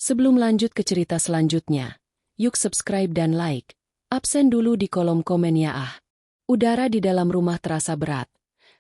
Sebelum lanjut ke cerita selanjutnya, yuk subscribe dan like. Absen dulu di kolom komen ya ah. Udara di dalam rumah terasa berat,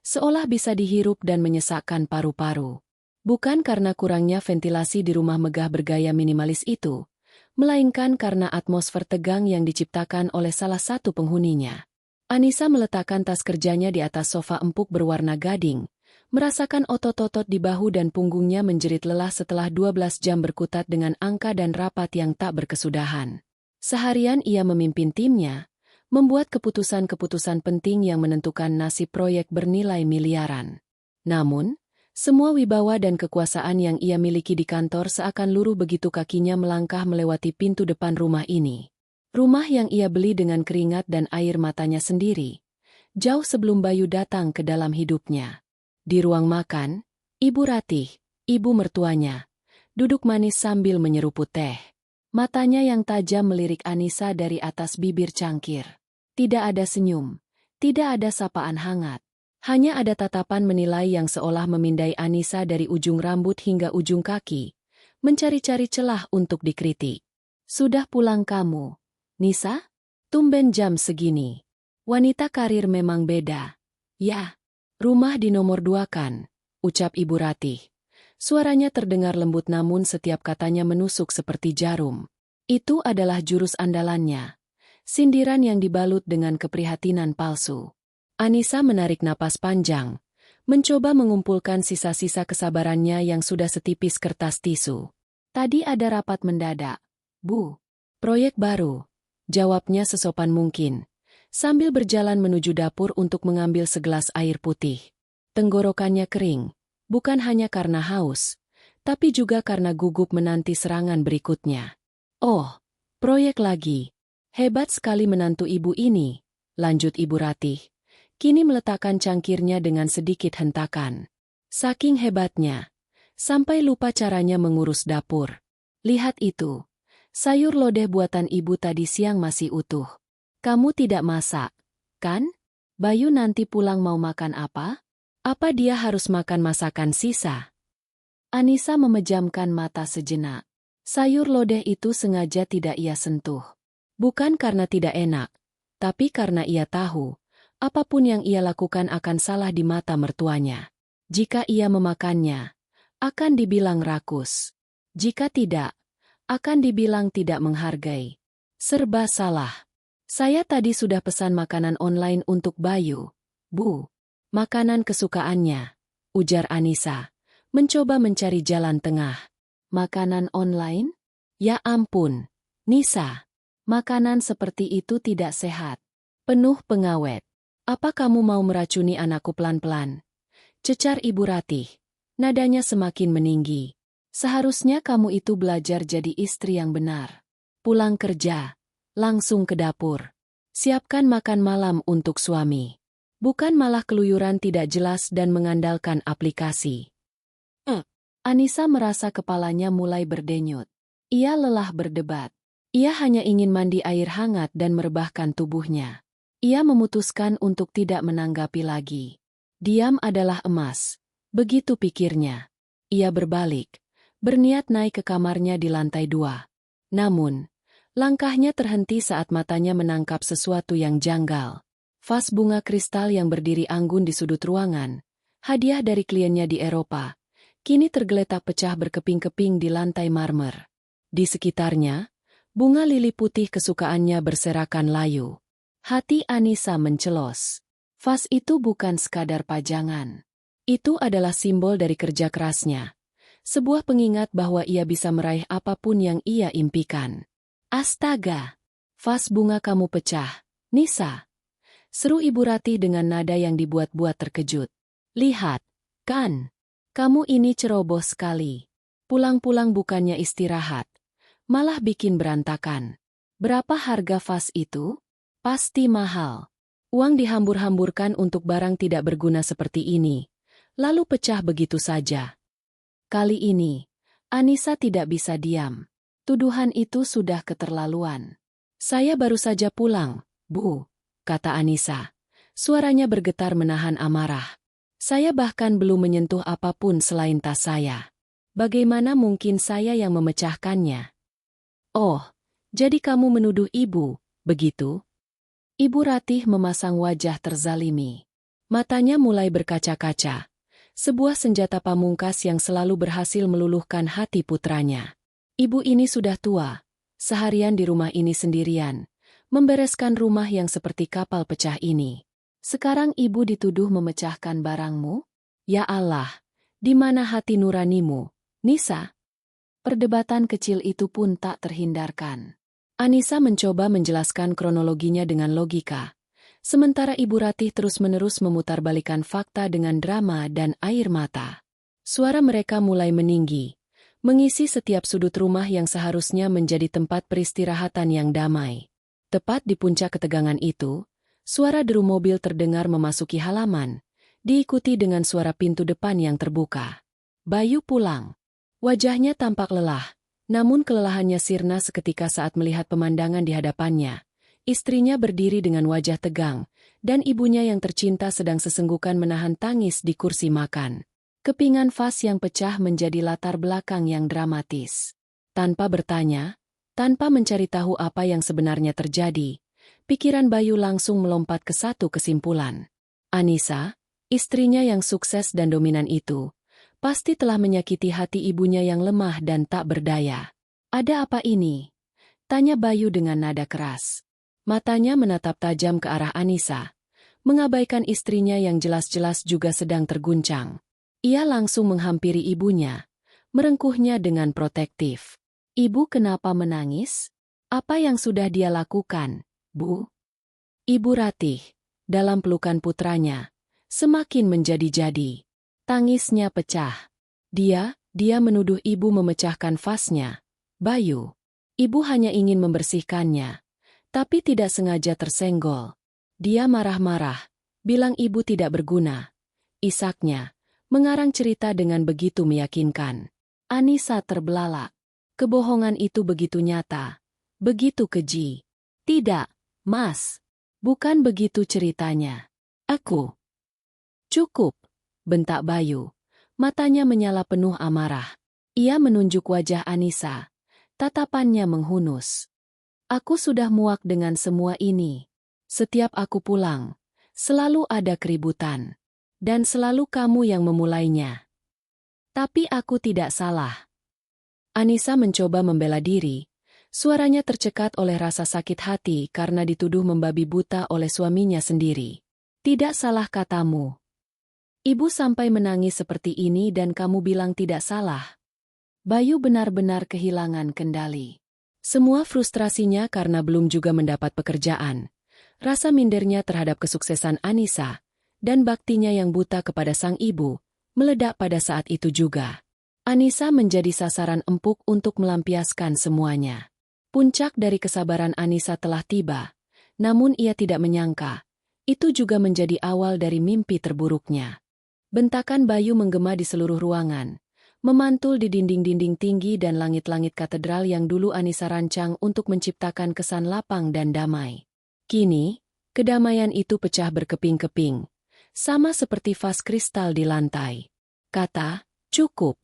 seolah bisa dihirup dan menyesakkan paru-paru. Bukan karena kurangnya ventilasi di rumah megah bergaya minimalis itu, melainkan karena atmosfer tegang yang diciptakan oleh salah satu penghuninya. Anissa meletakkan tas kerjanya di atas sofa empuk berwarna gading, merasakan otot-otot di bahu dan punggungnya menjerit lelah setelah 12 jam berkutat dengan angka dan rapat yang tak berkesudahan. Seharian ia memimpin timnya, membuat keputusan-keputusan penting yang menentukan nasib proyek bernilai miliaran. Namun, semua wibawa dan kekuasaan yang ia miliki di kantor seakan luruh begitu kakinya melangkah melewati pintu depan rumah ini. Rumah yang ia beli dengan keringat dan air matanya sendiri, jauh sebelum Bayu datang ke dalam hidupnya. Di ruang makan, Ibu Ratih, ibu mertuanya, duduk manis sambil menyeruput teh. Matanya yang tajam melirik Anissa dari atas bibir cangkir. Tidak ada senyum, tidak ada sapaan hangat. Hanya ada tatapan menilai yang seolah memindai Anissa dari ujung rambut hingga ujung kaki, mencari-cari celah untuk dikritik. Sudah pulang kamu, Nisa? Tumben jam segini. Wanita karir memang beda. Ya, rumah di nomor 2 kan, ucap Ibu Ratih. Suaranya terdengar lembut namun setiap katanya menusuk seperti jarum. Itu adalah jurus andalannya. Sindiran yang dibalut dengan keprihatinan palsu. Anissa menarik napas panjang, mencoba mengumpulkan sisa-sisa kesabarannya yang sudah setipis kertas tisu. Tadi ada rapat mendadak. Bu, proyek baru, jawabnya sesopan mungkin, sambil berjalan menuju dapur untuk mengambil segelas air putih. Tenggorokannya kering, bukan hanya karena haus, tapi juga karena gugup menanti serangan berikutnya. Oh, proyek lagi. Hebat sekali menantu ibu ini, lanjut Ibu Ratih. Kini meletakkan cangkirnya dengan sedikit hentakan. Saking hebatnya, sampai lupa caranya mengurus dapur. Lihat itu, sayur lodeh buatan ibu tadi siang masih utuh. Kamu tidak masak, kan? Bayu nanti pulang mau makan apa? Apa dia harus makan masakan sisa? Anissa memejamkan mata sejenak. Sayur lodeh itu sengaja tidak ia sentuh. Bukan karena tidak enak, tapi karena ia tahu, apapun yang ia lakukan akan salah di mata mertuanya. Jika ia memakannya, akan dibilang rakus. Jika tidak, akan dibilang tidak menghargai. Serba salah. Saya tadi sudah pesan makanan online untuk Bayu. Bu, makanan kesukaannya, ujar Anissa, mencoba mencari jalan tengah. Makanan online? Ya ampun, Nisa. Makanan seperti itu tidak sehat. Penuh pengawet. Apa kamu mau meracuni anakku pelan-pelan? Cecar Ibu Ratih. Nadanya semakin meninggi. Seharusnya kamu itu belajar jadi istri yang benar. Pulang kerja, langsung ke dapur. Siapkan makan malam untuk suami. Bukan malah keluyuran tidak jelas dan mengandalkan aplikasi. Anissa merasa kepalanya mulai berdenyut. Ia lelah berdebat. Ia hanya ingin mandi air hangat dan merebahkan tubuhnya. Ia memutuskan untuk tidak menanggapi lagi. Diam adalah emas. Begitu pikirnya. Ia berbalik, berniat naik ke kamarnya di lantai 2. Namun, langkahnya terhenti saat matanya menangkap sesuatu yang janggal. Vas bunga kristal yang berdiri anggun di sudut ruangan, hadiah dari kliennya di Eropa, kini tergeletak pecah berkeping-keping di lantai marmer. Di sekitarnya, bunga lili putih kesukaannya berserakan layu. Hati Anissa mencelos. Vas itu bukan sekadar pajangan. Itu adalah simbol dari kerja kerasnya. Sebuah pengingat bahwa ia bisa meraih apapun yang ia impikan. Astaga! Vas bunga kamu pecah, Nisa. Seru Ibu Ratih dengan nada yang dibuat-buat terkejut. Lihat, kan? Kamu ini ceroboh sekali. Pulang-pulang bukannya istirahat, malah bikin berantakan. Berapa harga vas itu? Pasti mahal. Uang dihambur-hamburkan untuk barang tidak berguna seperti ini, lalu pecah begitu saja. Kali ini, Anissa tidak bisa diam. Tuduhan itu sudah keterlaluan. Saya baru saja pulang, Bu, kata Anissa. Suaranya bergetar menahan amarah. Saya bahkan belum menyentuh apapun selain tas saya. Bagaimana mungkin saya yang memecahkannya? Oh, jadi kamu menuduh ibu, begitu? Ibu Ratih memasang wajah terzalimi. Matanya mulai berkaca-kaca. Sebuah senjata pamungkas yang selalu berhasil meluluhkan hati putranya. Ibu ini sudah tua, seharian di rumah ini sendirian, membereskan rumah yang seperti kapal pecah ini. Sekarang ibu dituduh memecahkan barangmu? Ya Allah, di mana hati nuranimu, Nisa? Perdebatan kecil itu pun tak terhindarkan. Anissa mencoba menjelaskan kronologinya dengan logika, sementara Ibu Ratih terus-menerus memutarbalikkan fakta dengan drama dan air mata. Suara mereka mulai meninggi, mengisi setiap sudut rumah yang seharusnya menjadi tempat peristirahatan yang damai. Tepat di puncak ketegangan itu, suara deru mobil terdengar memasuki halaman, diikuti dengan suara pintu depan yang terbuka. Bayu pulang. Wajahnya tampak lelah, namun kelelahannya sirna seketika saat melihat pemandangan di hadapannya. Istrinya berdiri dengan wajah tegang, dan ibunya yang tercinta sedang sesenggukan menahan tangis di kursi makan. Kepingan vas yang pecah menjadi latar belakang yang dramatis. Tanpa bertanya, tanpa mencari tahu apa yang sebenarnya terjadi, pikiran Bayu langsung melompat ke satu kesimpulan. Anissa, istrinya yang sukses dan dominan itu, pasti telah menyakiti hati ibunya yang lemah dan tak berdaya. Ada apa ini? Tanya Bayu dengan nada keras. Matanya menatap tajam ke arah Anissa, mengabaikan istrinya yang jelas-jelas juga sedang terguncang. Ia langsung menghampiri ibunya, merengkuhnya dengan protektif. Ibu kenapa menangis? Apa yang sudah dia lakukan, Bu? Ibu Ratih, dalam pelukan putranya, semakin menjadi-jadi. Tangisnya pecah. Dia menuduh ibu memecahkan vasnya. Bayu, ibu hanya ingin membersihkannya, tapi tidak sengaja tersenggol. Dia marah-marah, bilang ibu tidak berguna. Isaknya, mengarang cerita dengan begitu meyakinkan. Anissa terbelalak. Kebohongan itu begitu nyata, begitu keji. Tidak, Mas. Bukan begitu ceritanya. Aku. Cukup. Bentak Bayu. Matanya menyala penuh amarah. Ia menunjuk wajah Anissa. Tatapannya menghunus. Aku sudah muak dengan semua ini. Setiap aku pulang, selalu ada keributan. Dan selalu kamu yang memulainya. Tapi aku tidak salah. Anissa mencoba membela diri. Suaranya tercekat oleh rasa sakit hati karena dituduh membabi buta oleh suaminya sendiri. Tidak salah katamu. Ibu sampai menangis seperti ini dan kamu bilang tidak salah. Bayu benar-benar kehilangan kendali. Semua frustrasinya karena belum juga mendapat pekerjaan. Rasa mindernya terhadap kesuksesan Anissa, dan baktinya yang buta kepada sang ibu, meledak pada saat itu juga. Anissa menjadi sasaran empuk untuk melampiaskan semuanya. Puncak dari kesabaran Anissa telah tiba, namun ia tidak menyangka, itu juga menjadi awal dari mimpi terburuknya. Bentakan Bayu menggema di seluruh ruangan, memantul di dinding-dinding tinggi dan langit-langit katedral yang dulu Anissa rancang untuk menciptakan kesan lapang dan damai. Kini, kedamaian itu pecah berkeping-keping, sama seperti vas kristal di lantai. Kata, cukup,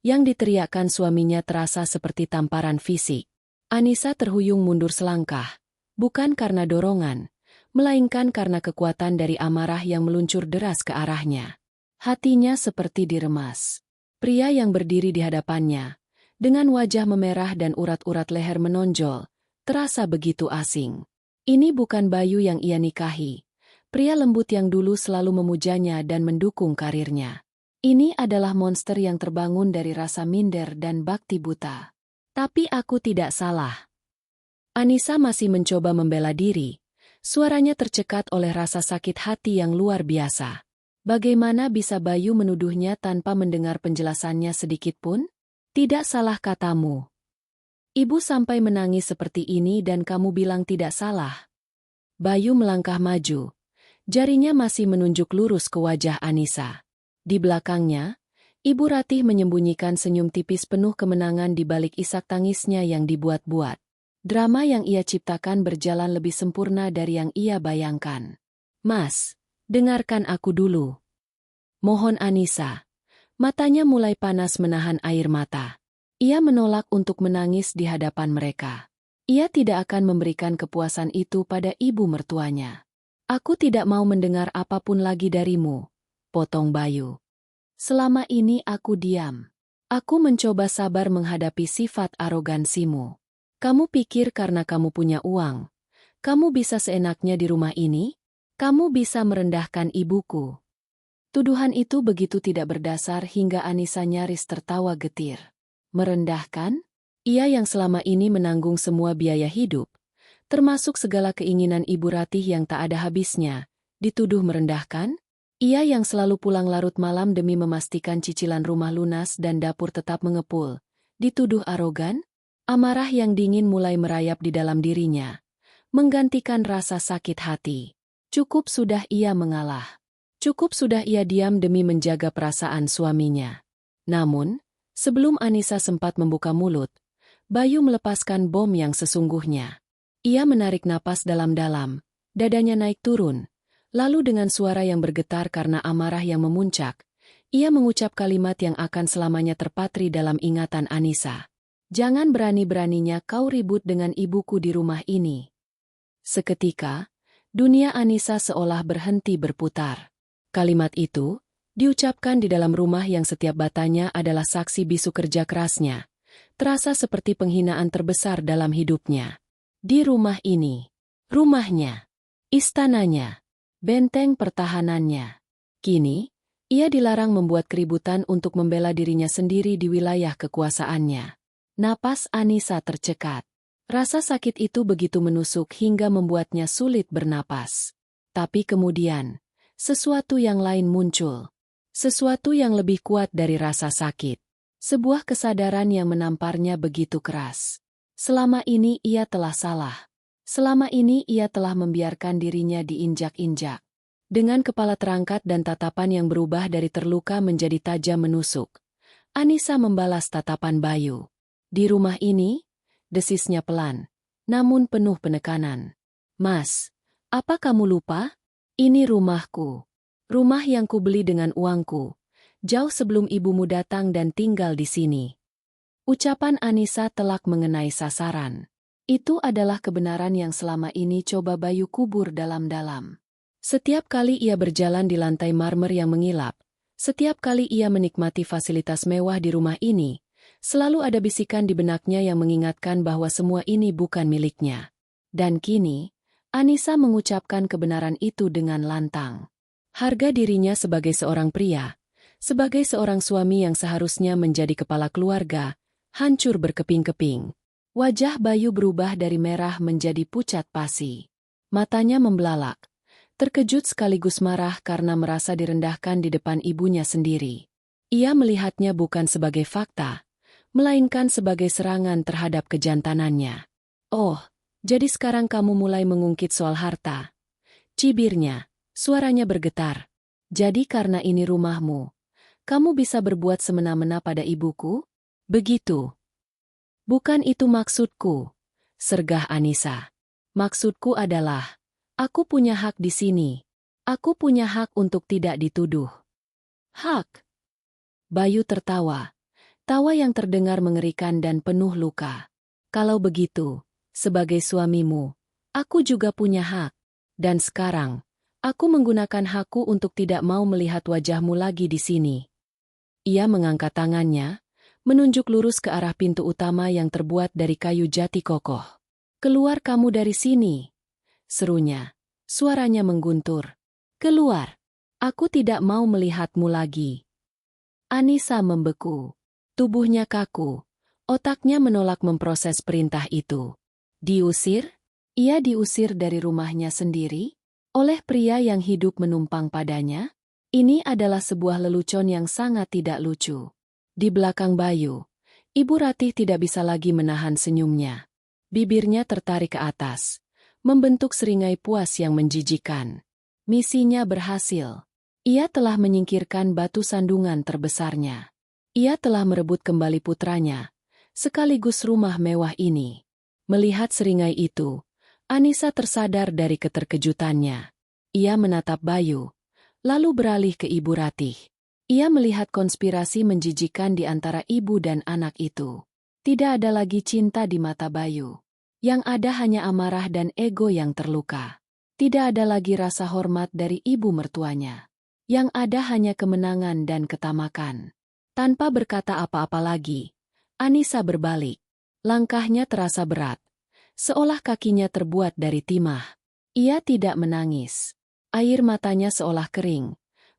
yang diteriakkan suaminya terasa seperti tamparan fisik. Anissa terhuyung mundur selangkah, bukan karena dorongan, melainkan karena kekuatan dari amarah yang meluncur deras ke arahnya. Hatinya seperti diremas. Pria yang berdiri di hadapannya, dengan wajah memerah dan urat-urat leher menonjol, terasa begitu asing. Ini bukan Bayu yang ia nikahi, pria lembut yang dulu selalu memujanya dan mendukung karirnya. Ini adalah monster yang terbangun dari rasa minder dan bakti buta. Tapi aku tidak salah. Anissa masih mencoba membela diri, suaranya tercekat oleh rasa sakit hati yang luar biasa. Bagaimana bisa Bayu menuduhnya tanpa mendengar penjelasannya sedikitpun? Tidak salah katamu. Ibu sampai menangis seperti ini dan kamu bilang tidak salah. Bayu melangkah maju. Jarinya masih menunjuk lurus ke wajah Anissa. Di belakangnya, Ibu Ratih menyembunyikan senyum tipis penuh kemenangan di balik isak tangisnya yang dibuat-buat. Drama yang ia ciptakan berjalan lebih sempurna dari yang ia bayangkan. Mas, dengarkan aku dulu. Mohon Anissa. Matanya mulai panas menahan air mata. Ia menolak untuk menangis di hadapan mereka. Ia tidak akan memberikan kepuasan itu pada ibu mertuanya. Aku tidak mau mendengar apapun lagi darimu, potong Bayu. Selama ini aku diam. Aku mencoba sabar menghadapi sifat arogansimu. Kamu pikir karena kamu punya uang, kamu bisa seenaknya di rumah ini? Kamu bisa merendahkan ibuku. Tuduhan itu begitu tidak berdasar hingga Anissa nyaris tertawa getir. Merendahkan? Ia yang selama ini menanggung semua biaya hidup, termasuk segala keinginan Ibu Ratih yang tak ada habisnya, dituduh merendahkan? Ia yang selalu pulang larut malam demi memastikan cicilan rumah lunas dan dapur tetap mengepul, dituduh arogan? Amarah yang dingin mulai merayap di dalam dirinya, menggantikan rasa sakit hati. Cukup sudah ia mengalah. Cukup sudah ia diam demi menjaga perasaan suaminya. Namun, sebelum Anissa sempat membuka mulut, Bayu melepaskan bom yang sesungguhnya. Ia menarik napas dalam-dalam, dadanya naik turun, lalu dengan suara yang bergetar karena amarah yang memuncak, ia mengucap kalimat yang akan selamanya terpatri dalam ingatan Anissa. Jangan berani-beraninya kau ribut dengan ibuku di rumah ini. Seketika, dunia Anissa seolah berhenti berputar. Kalimat itu diucapkan di dalam rumah yang setiap batanya adalah saksi bisu kerja kerasnya. Terasa seperti penghinaan terbesar dalam hidupnya. Di rumah ini, rumahnya, istananya, benteng pertahanannya. Kini, ia dilarang membuat keributan untuk membela dirinya sendiri di wilayah kekuasaannya. Napas Anissa tercekat. Rasa sakit itu begitu menusuk hingga membuatnya sulit bernapas. Tapi kemudian, sesuatu yang lain muncul. Sesuatu yang lebih kuat dari rasa sakit. Sebuah kesadaran yang menamparnya begitu keras. Selama ini ia telah salah. Selama ini ia telah membiarkan dirinya diinjak-injak. Dengan kepala terangkat dan tatapan yang berubah dari terluka menjadi tajam menusuk, Anissa membalas tatapan Bayu. Di rumah ini, desisnya pelan, namun penuh penekanan. Mas, apa kamu lupa? Ini rumahku. Rumah yang kubeli dengan uangku. Jauh sebelum ibumu datang dan tinggal di sini. Ucapan Anissa telak mengenai sasaran. Itu adalah kebenaran yang selama ini coba Bayu kubur dalam-dalam. Setiap kali ia berjalan di lantai marmer yang mengilap, setiap kali ia menikmati fasilitas mewah di rumah ini, selalu ada bisikan di benaknya yang mengingatkan bahwa semua ini bukan miliknya. Dan kini, Anissa mengucapkan kebenaran itu dengan lantang. Harga dirinya sebagai seorang pria, sebagai seorang suami yang seharusnya menjadi kepala keluarga, hancur berkeping-keping. Wajah Bayu berubah dari merah menjadi pucat pasi. Matanya membelalak, terkejut sekaligus marah karena merasa direndahkan di depan ibunya sendiri. Ia melihatnya bukan sebagai fakta, melainkan sebagai serangan terhadap kejantanannya. Oh, jadi sekarang kamu mulai mengungkit soal harta. Cibirnya, suaranya bergetar. Jadi karena ini rumahmu, kamu bisa berbuat semena-mena pada ibuku? Begitu. Bukan itu maksudku, sergah Anissa. Maksudku adalah, aku punya hak di sini. Aku punya hak untuk tidak dituduh. Hak? Bayu tertawa. Tawa yang terdengar mengerikan dan penuh luka. Kalau begitu, sebagai suamimu, aku juga punya hak. Dan sekarang, aku menggunakan hakku untuk tidak mau melihat wajahmu lagi di sini. Ia mengangkat tangannya, menunjuk lurus ke arah pintu utama yang terbuat dari kayu jati kokoh. Keluar kamu dari sini, serunya. Suaranya mengguntur. Keluar. Aku tidak mau melihatmu lagi. Anissa membeku. Tubuhnya kaku. Otaknya menolak memproses perintah itu. Diusir? Ia diusir dari rumahnya sendiri? Oleh pria yang hidup menumpang padanya? Ini adalah sebuah lelucon yang sangat tidak lucu. Di belakang Bayu, Ibu Ratih tidak bisa lagi menahan senyumnya. Bibirnya tertarik ke atas, membentuk seringai puas yang menjijikan. Misinya berhasil. Ia telah menyingkirkan batu sandungan terbesarnya. Ia telah merebut kembali putranya, sekaligus rumah mewah ini. Melihat seringai itu, Anissa tersadar dari keterkejutannya. Ia menatap Bayu, lalu beralih ke Ibu Ratih. Ia melihat konspirasi menjijikan di antara ibu dan anak itu. Tidak ada lagi cinta di mata Bayu. Yang ada hanya amarah dan ego yang terluka. Tidak ada lagi rasa hormat dari ibu mertuanya. Yang ada hanya kemenangan dan ketamakan. Tanpa berkata apa-apa lagi, Anissa berbalik. Langkahnya terasa berat. Seolah kakinya terbuat dari timah. Ia tidak menangis. Air matanya seolah kering.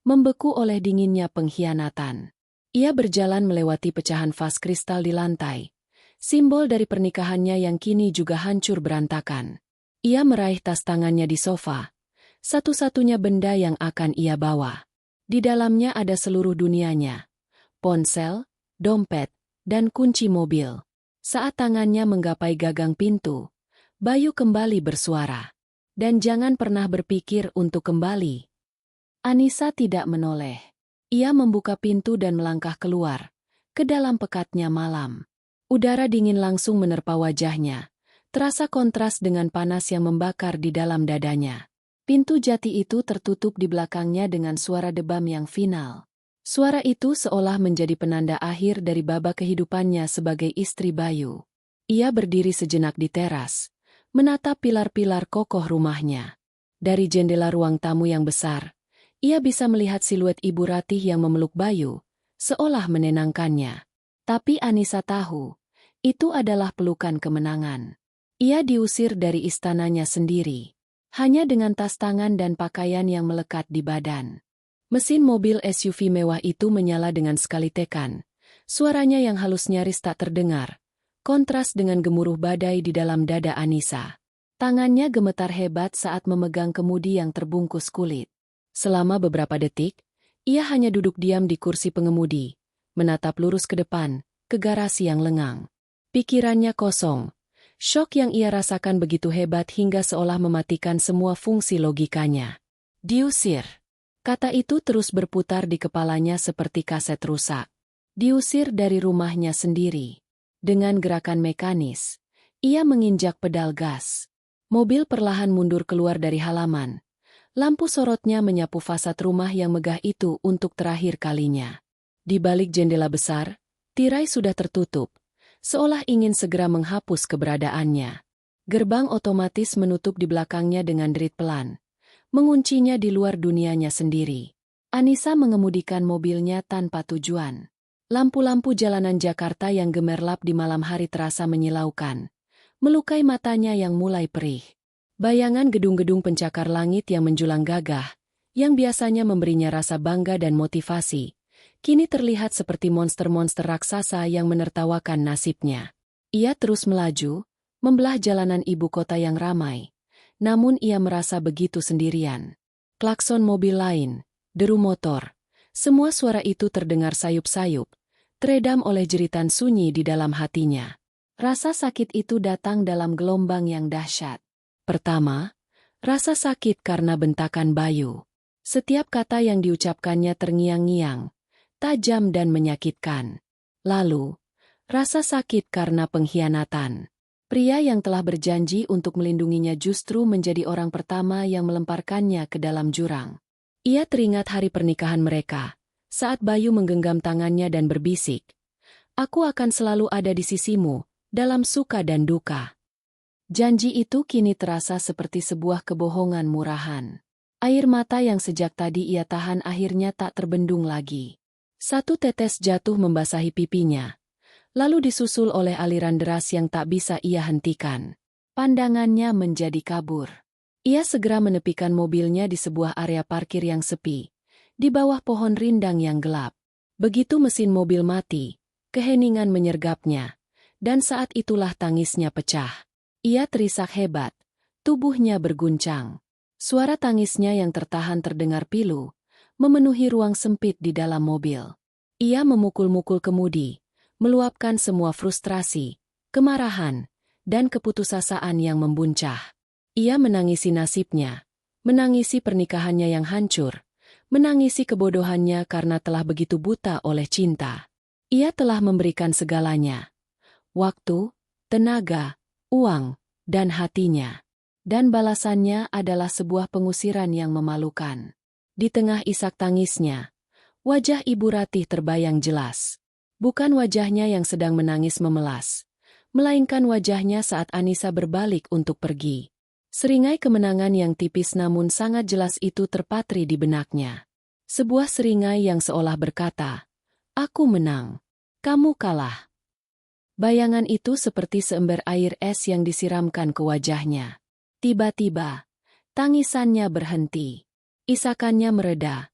Membeku oleh dinginnya pengkhianatan. Ia berjalan melewati pecahan vas kristal di lantai. Simbol dari pernikahannya yang kini juga hancur berantakan. Ia meraih tas tangannya di sofa. Satu-satunya benda yang akan ia bawa. Di dalamnya ada seluruh dunianya. Ponsel, dompet, dan kunci mobil. Saat tangannya menggapai gagang pintu, Bayu kembali bersuara. Dan jangan pernah berpikir untuk kembali. Anissa tidak menoleh. Ia membuka pintu dan melangkah keluar, ke dalam pekatnya malam. Udara dingin langsung menerpa wajahnya, terasa kontras dengan panas yang membakar di dalam dadanya. Pintu jati itu tertutup di belakangnya dengan suara debam yang final. Suara itu seolah menjadi penanda akhir dari babak kehidupannya sebagai istri Bayu. Ia berdiri sejenak di teras, menatap pilar-pilar kokoh rumahnya. Dari jendela ruang tamu yang besar, ia bisa melihat siluet Ibu Ratih yang memeluk Bayu, seolah menenangkannya. Tapi Anissa tahu, itu adalah pelukan kemenangan. Ia diusir dari istananya sendiri, hanya dengan tas tangan dan pakaian yang melekat di badan. Mesin mobil SUV mewah itu menyala dengan sekali tekan. Suaranya yang halus nyaris tak terdengar, kontras dengan gemuruh badai di dalam dada Anissa. Tangannya gemetar hebat saat memegang kemudi yang terbungkus kulit. Selama beberapa detik, ia hanya duduk diam di kursi pengemudi, menatap lurus ke depan, ke garasi yang lengang. Pikirannya kosong. Syok yang ia rasakan begitu hebat hingga seolah mematikan semua fungsi logikanya. Diusir. Kata itu terus berputar di kepalanya seperti kaset rusak. Diusir dari rumahnya sendiri. Dengan gerakan mekanis, ia menginjak pedal gas. Mobil perlahan mundur keluar dari halaman. Lampu sorotnya menyapu fasad rumah yang megah itu untuk terakhir kalinya. Di balik jendela besar, tirai sudah tertutup, seolah ingin segera menghapus keberadaannya. Gerbang otomatis menutup di belakangnya dengan derit pelan, menguncinya di luar dunianya sendiri. Anissa mengemudikan mobilnya tanpa tujuan. Lampu-lampu jalanan Jakarta yang gemerlap di malam hari terasa menyilaukan, melukai matanya yang mulai perih. Bayangan gedung-gedung pencakar langit yang menjulang gagah, yang biasanya memberinya rasa bangga dan motivasi, kini terlihat seperti monster-monster raksasa yang menertawakan nasibnya. Ia terus melaju, membelah jalanan ibu kota yang ramai. Namun ia merasa begitu sendirian. Klakson mobil lain, deru motor, semua suara itu terdengar sayup-sayup, teredam oleh jeritan sunyi di dalam hatinya. Rasa sakit itu datang dalam gelombang yang dahsyat. Pertama, rasa sakit karena bentakan Bayu. Setiap kata yang diucapkannya terngiang-ngiang, tajam dan menyakitkan. Lalu, rasa sakit karena pengkhianatan. Pria yang telah berjanji untuk melindunginya justru menjadi orang pertama yang melemparkannya ke dalam jurang. Ia teringat hari pernikahan mereka, saat Bayu menggenggam tangannya dan berbisik, "Aku akan selalu ada di sisimu, dalam suka dan duka." Janji itu kini terasa seperti sebuah kebohongan murahan. Air mata yang sejak tadi ia tahan akhirnya tak terbendung lagi. Satu tetes jatuh membasahi pipinya, lalu disusul oleh aliran deras yang tak bisa ia hentikan. Pandangannya menjadi kabur. Ia segera menepikan mobilnya di sebuah area parkir yang sepi, di bawah pohon rindang yang gelap. Begitu mesin mobil mati, keheningan menyergapnya, dan saat itulah tangisnya pecah. Ia terisak hebat, tubuhnya berguncang. Suara tangisnya yang tertahan terdengar pilu, memenuhi ruang sempit di dalam mobil. Ia memukul-mukul kemudi, meluapkan semua frustrasi, kemarahan, dan keputusasaan yang membuncah. Ia menangisi nasibnya, menangisi pernikahannya yang hancur, menangisi kebodohannya karena telah begitu buta oleh cinta. Ia telah memberikan segalanya. Waktu, tenaga, uang, dan hatinya. Dan balasannya adalah sebuah pengusiran yang memalukan. Di tengah isak tangisnya, Wajah Ibu Ratih terbayang jelas. Bukan wajahnya yang sedang menangis memelas, melainkan wajahnya saat Anissa berbalik untuk pergi. Seringai kemenangan yang tipis namun sangat jelas itu terpatri di benaknya. Sebuah seringai yang seolah berkata, "Aku menang, kamu kalah." Bayangan itu seperti seember air es yang disiramkan ke wajahnya. Tiba-tiba, tangisannya berhenti. Isakannya mereda,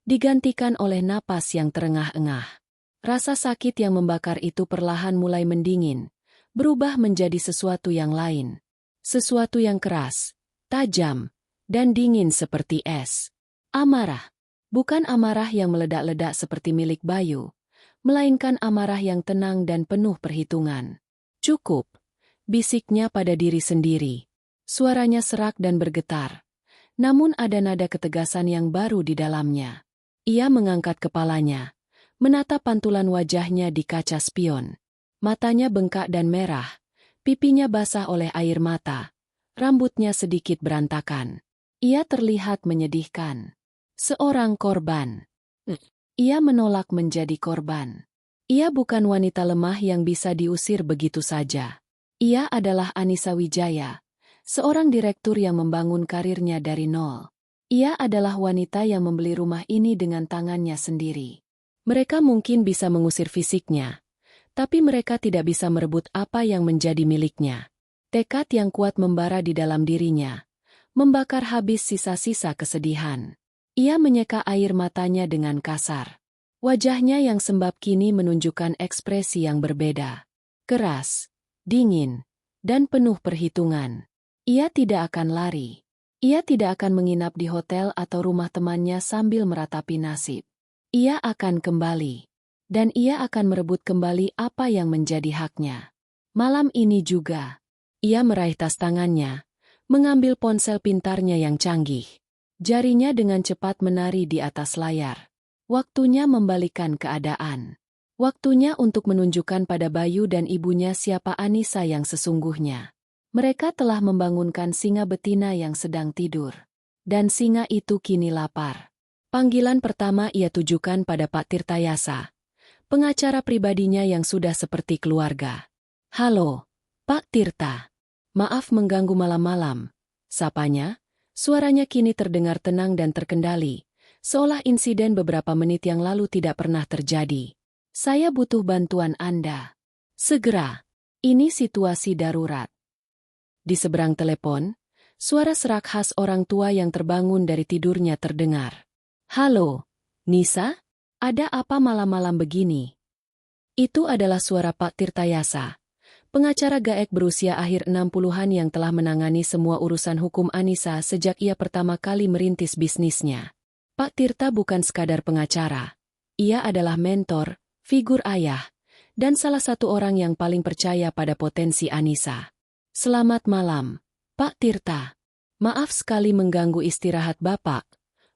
digantikan oleh napas yang terengah-engah. Rasa sakit yang membakar itu perlahan mulai mendingin, berubah menjadi sesuatu yang lain. Sesuatu yang keras, tajam, dan dingin seperti es. Amarah. Bukan amarah yang meledak-ledak seperti milik Bayu, melainkan amarah yang tenang dan penuh perhitungan. "Cukup," bisiknya pada diri sendiri. Suaranya serak dan bergetar, namun ada nada ketegasan yang baru di dalamnya. Ia mengangkat kepalanya, menatap pantulan wajahnya di kaca spion. Matanya bengkak dan merah, pipinya basah oleh air mata, rambutnya sedikit berantakan. Ia terlihat menyedihkan. Seorang korban. Ia menolak menjadi korban. Ia bukan wanita lemah yang bisa diusir begitu saja. Ia adalah Anissa Wijaya, seorang direktur yang membangun karirnya dari nol. Ia adalah wanita yang membeli rumah ini dengan tangannya sendiri. Mereka mungkin bisa mengusir fisiknya, tapi mereka tidak bisa merebut apa yang menjadi miliknya. Tekad yang kuat membara di dalam dirinya, membakar habis sisa-sisa kesedihan. Ia menyeka air matanya dengan kasar. Wajahnya yang sembab kini menunjukkan ekspresi yang berbeda. Keras, dingin, dan penuh perhitungan. Ia tidak akan lari. Ia tidak akan menginap di hotel atau rumah temannya sambil meratapi nasib. Ia akan kembali. Dan ia akan merebut kembali apa yang menjadi haknya. Malam ini juga, ia meraih tas tangannya, mengambil ponsel pintarnya yang canggih. Jarinya dengan cepat menari di atas layar. Waktunya membalikkan keadaan. Waktunya untuk menunjukkan pada Bayu dan ibunya siapa Anissa yang sesungguhnya. Mereka telah membangunkan singa betina yang sedang tidur. Dan singa itu kini lapar. Panggilan pertama ia tujukan pada Pak Tirtayasa, pengacara pribadinya yang sudah seperti keluarga. "Halo, Pak Tirta. Maaf mengganggu malam-malam," sapanya. Suaranya kini terdengar tenang dan terkendali, seolah insiden beberapa menit yang lalu tidak pernah terjadi. "Saya butuh bantuan Anda. Segera. Ini situasi darurat." Di seberang telepon, suara serak khas orang tua yang terbangun dari tidurnya terdengar. "Halo, Nisa? Ada apa malam-malam begini?" Itu adalah suara Pak Tirtayasa, pengacara gaek berusia akhir 60-an yang telah menangani semua urusan hukum Anissa sejak ia pertama kali merintis bisnisnya. Pak Tirta bukan sekadar pengacara. Ia adalah mentor, figur ayah, dan salah satu orang yang paling percaya pada potensi Anissa. "Selamat malam, Pak Tirta. Maaf sekali mengganggu istirahat Bapak,"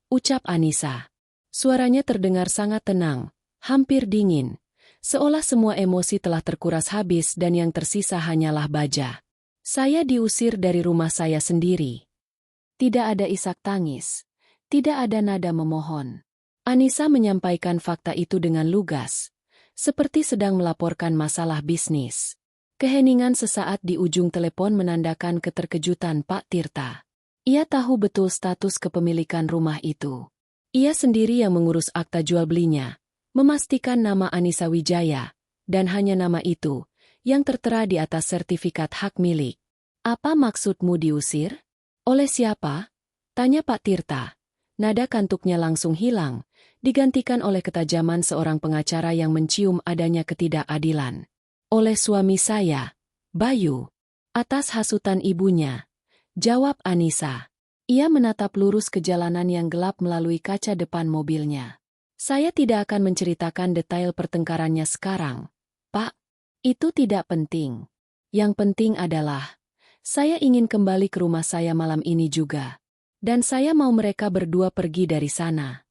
ucap Anissa. Suaranya terdengar sangat tenang, hampir dingin. Seolah semua emosi telah terkuras habis dan yang tersisa hanyalah baja. "Saya diusir dari rumah saya sendiri." Tidak ada isak tangis. Tidak ada nada memohon. Anissa menyampaikan fakta itu dengan lugas, seperti sedang melaporkan masalah bisnis. Keheningan sesaat di ujung telepon menandakan keterkejutan Pak Tirta. Ia tahu betul status kepemilikan rumah itu. Ia sendiri yang mengurus akta jual belinya, memastikan nama Anissa Wijaya, dan hanya nama itu, yang tertera di atas sertifikat hak milik. "Apa maksudmu diusir? Oleh siapa?" tanya Pak Tirta. Nada kantuknya langsung hilang, digantikan oleh ketajaman seorang pengacara yang mencium adanya ketidakadilan. "Oleh suami saya, Bayu." "Atas hasutan ibunya," jawab Anissa. Ia menatap lurus ke jalanan yang gelap melalui kaca depan mobilnya. "Saya tidak akan menceritakan detail pertengkarannya sekarang, Pak. Itu tidak penting. Yang penting adalah, saya ingin kembali ke rumah saya malam ini juga. Dan saya mau mereka berdua pergi dari sana."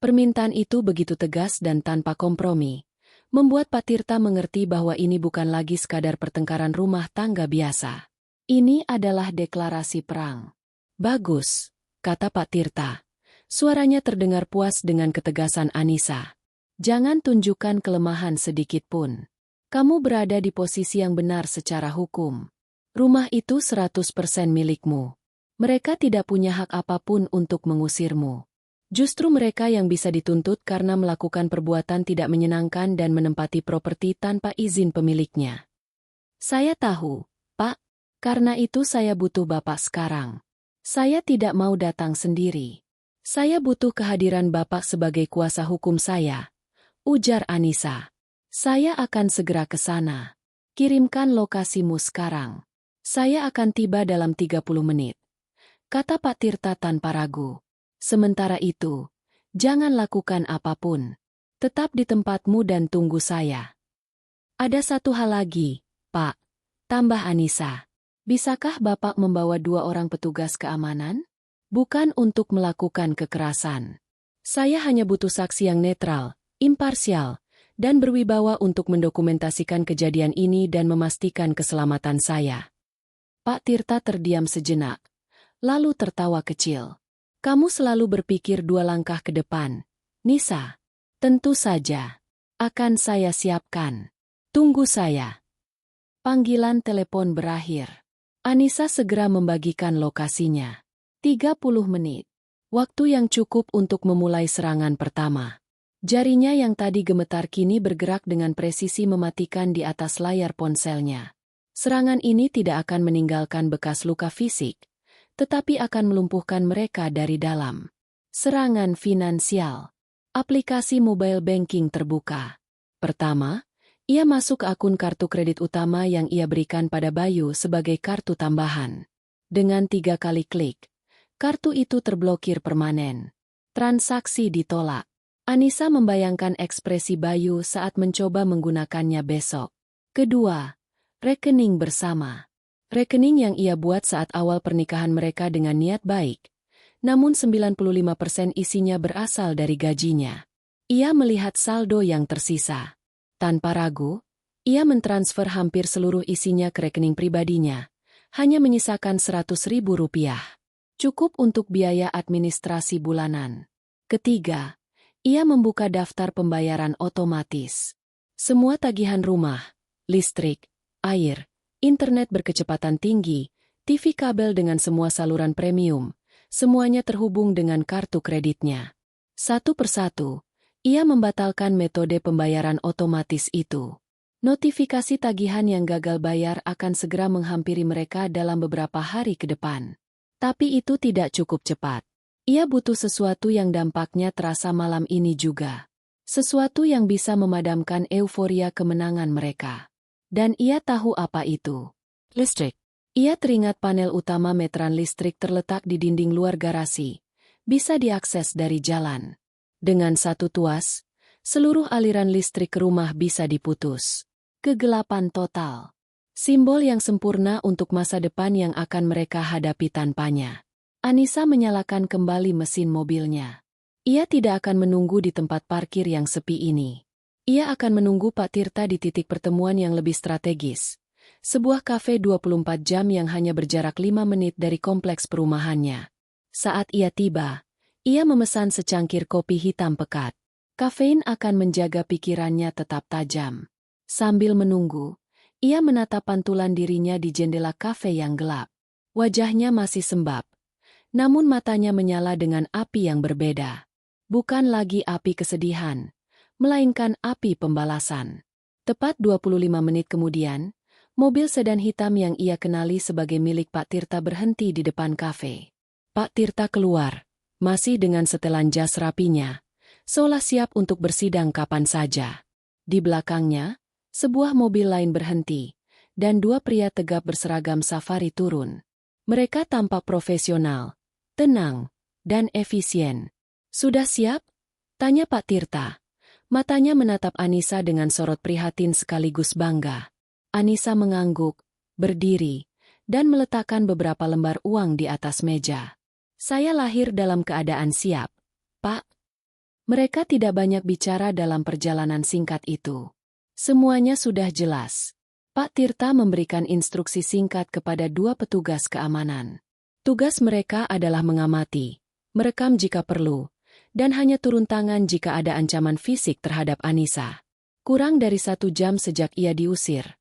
Permintaan itu begitu tegas dan tanpa kompromi, membuat Pak Tirta mengerti bahwa ini bukan lagi sekadar pertengkaran rumah tangga biasa. Ini adalah deklarasi perang. "Bagus," kata Pak Tirta. Suaranya terdengar puas dengan ketegasan Anissa. Jangan tunjukkan kelemahan sedikit pun. Kamu berada di posisi yang benar secara hukum. Rumah itu 100% milikmu. Mereka tidak punya hak apapun untuk mengusirmu. Justru mereka yang bisa dituntut karena melakukan perbuatan tidak menyenangkan dan menempati properti tanpa izin pemiliknya. Saya tahu, Pak. Karena itu saya butuh Bapak sekarang. Saya tidak mau datang sendiri. Saya butuh kehadiran Bapak sebagai kuasa hukum saya, ujar Anissa. Saya akan segera ke sana. Kirimkan lokasimu sekarang. Saya akan tiba dalam 30 menit. Kata Pak Tirta tanpa ragu. Sementara itu, jangan lakukan apapun. Tetap di tempatmu dan tunggu saya. Ada satu hal lagi, Pak. Tambah Anissa. Bisakah Bapak membawa 2 orang petugas keamanan? Bukan untuk melakukan kekerasan. Saya hanya butuh saksi yang netral, imparsial, dan berwibawa untuk mendokumentasikan kejadian ini dan memastikan keselamatan saya. Pak Tirta terdiam sejenak, lalu tertawa kecil. Kamu selalu berpikir 2 langkah ke depan, Nisa. Tentu saja. Akan saya siapkan. Tunggu saya. Panggilan telepon berakhir. Anissa segera membagikan lokasinya. 30 menit. Waktu yang cukup untuk memulai serangan pertama. Jarinya yang tadi gemetar kini bergerak dengan presisi mematikan di atas layar ponselnya. Serangan ini tidak akan meninggalkan bekas luka fisik, tetapi akan melumpuhkan mereka dari dalam. Serangan finansial. Aplikasi mobile banking terbuka. Pertama, ia masuk ke akun kartu kredit utama yang ia berikan pada Bayu sebagai kartu tambahan. Dengan 3 kali klik, kartu itu terblokir permanen. Transaksi ditolak. Anissa membayangkan ekspresi Bayu saat mencoba menggunakannya besok. Kedua, rekening bersama. Rekening yang ia buat saat awal pernikahan mereka dengan niat baik. Namun 95% isinya berasal dari gajinya. Ia melihat saldo yang tersisa. Tanpa ragu, ia mentransfer hampir seluruh isinya ke rekening pribadinya. Hanya menyisakan Rp100.000. Cukup untuk biaya administrasi bulanan. Ketiga, ia membuka daftar pembayaran otomatis. Semua tagihan rumah, listrik, air, internet berkecepatan tinggi, TV kabel dengan semua saluran premium, semuanya terhubung dengan kartu kreditnya. Satu persatu, ia membatalkan metode pembayaran otomatis itu. Notifikasi tagihan yang gagal bayar akan segera menghampiri mereka dalam beberapa hari ke depan. Tapi itu tidak cukup cepat. Ia butuh sesuatu yang dampaknya terasa malam ini juga. Sesuatu yang bisa memadamkan euforia kemenangan mereka. Dan ia tahu apa itu. Listrik. Ia teringat panel utama meteran listrik terletak di dinding luar garasi. Bisa diakses dari jalan. Dengan satu tuas, seluruh aliran listrik ke rumah bisa diputus. Kegelapan total. Simbol yang sempurna untuk masa depan yang akan mereka hadapi tanpanya. Anissa menyalakan kembali mesin mobilnya. Ia tidak akan menunggu di tempat parkir yang sepi ini. Ia akan menunggu Pak Tirta di titik pertemuan yang lebih strategis. Sebuah kafe 24 jam yang hanya berjarak 5 menit dari kompleks perumahannya. Saat ia tiba, ia memesan secangkir kopi hitam pekat. Kafein akan menjaga pikirannya tetap tajam. Sambil menunggu, ia menatap pantulan dirinya di jendela kafe yang gelap. Wajahnya masih sembab, namun matanya menyala dengan api yang berbeda. Bukan lagi api kesedihan, melainkan api pembalasan. Tepat 25 menit kemudian, mobil sedan hitam yang ia kenali sebagai milik Pak Tirta berhenti di depan kafe. Pak Tirta keluar, masih dengan setelan jas rapinya, seolah siap untuk bersidang kapan saja. Di belakangnya, sebuah mobil lain berhenti, dan 2 pria tegap berseragam safari turun. Mereka tampak profesional, tenang, dan efisien. Sudah siap? Tanya Pak Tirta. Matanya menatap Anissa dengan sorot prihatin sekaligus bangga. Anissa mengangguk, berdiri, dan meletakkan beberapa lembar uang di atas meja. Saya lahir dalam keadaan siap, Pak. Mereka tidak banyak bicara dalam perjalanan singkat itu. Semuanya sudah jelas. Pak Tirta memberikan instruksi singkat kepada 2 petugas keamanan. Tugas mereka adalah mengamati, merekam jika perlu, dan hanya turun tangan jika ada ancaman fisik terhadap Anissa. Kurang dari 1 jam sejak ia diusir,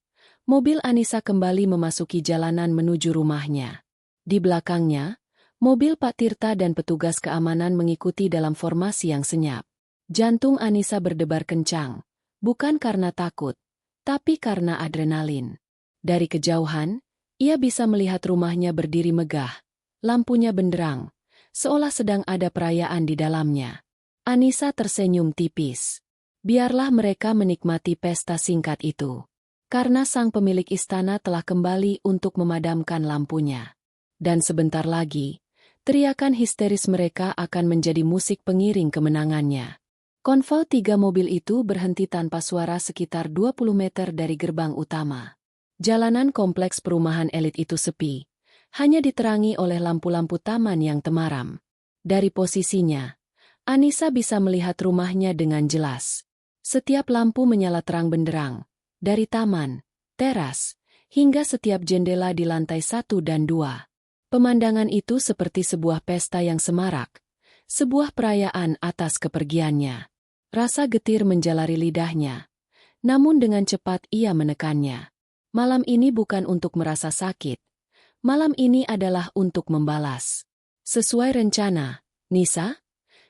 mobil Anissa kembali memasuki jalanan menuju rumahnya. Di belakangnya, mobil Pak Tirta dan petugas keamanan mengikuti dalam formasi yang senyap. Jantung Anissa berdebar kencang, bukan karena takut, tapi karena adrenalin. Dari kejauhan, ia bisa melihat rumahnya berdiri megah, lampunya benderang, seolah sedang ada perayaan di dalamnya. Anissa tersenyum tipis. Biarlah mereka menikmati pesta singkat itu. Karena sang pemilik istana telah kembali untuk memadamkan lampunya. Dan sebentar lagi, teriakan histeris mereka akan menjadi musik pengiring kemenangannya. Konvoi 3 mobil itu berhenti tanpa suara sekitar 20 meter dari gerbang utama. Jalanan kompleks perumahan elit itu sepi, hanya diterangi oleh lampu-lampu taman yang temaram. Dari posisinya, Anissa bisa melihat rumahnya dengan jelas. Setiap lampu menyala terang benderang, dari taman, teras, hingga setiap jendela di lantai 1 dan 2. Pemandangan itu seperti sebuah pesta yang semarak, sebuah perayaan atas kepergiannya. Rasa getir menjalari lidahnya, namun dengan cepat ia menekannya. Malam ini bukan untuk merasa sakit, malam ini adalah untuk membalas. Sesuai rencana, Nisa?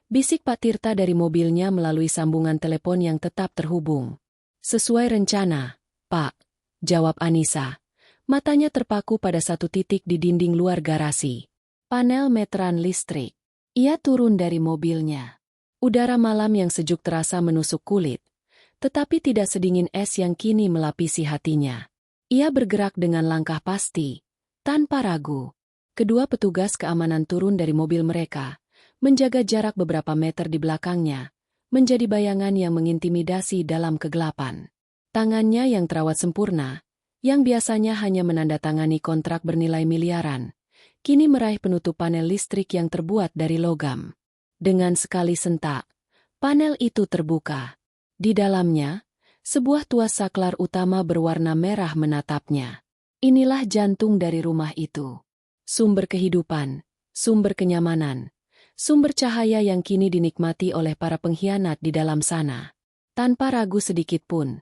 Bisik Pak Tirta dari mobilnya melalui sambungan telepon yang tetap terhubung. Sesuai rencana, Pak, jawab Anissa. Matanya terpaku pada satu titik di dinding luar garasi. Panel meteran listrik. Ia turun dari mobilnya. Udara malam yang sejuk terasa menusuk kulit, tetapi tidak sedingin es yang kini melapisi hatinya. Ia bergerak dengan langkah pasti, tanpa ragu. Kedua petugas keamanan turun dari mobil mereka, menjaga jarak beberapa meter di belakangnya, menjadi bayangan yang mengintimidasi dalam kegelapan. Tangannya yang terawat sempurna, yang biasanya hanya menandatangani kontrak bernilai miliaran, kini meraih penutup panel listrik yang terbuat dari logam. Dengan sekali sentak, panel itu terbuka. Di dalamnya, sebuah tuas saklar utama berwarna merah menatapnya. Inilah jantung dari rumah itu. Sumber kehidupan, sumber kenyamanan, sumber cahaya yang kini dinikmati oleh para pengkhianat di dalam sana. Tanpa ragu sedikit pun,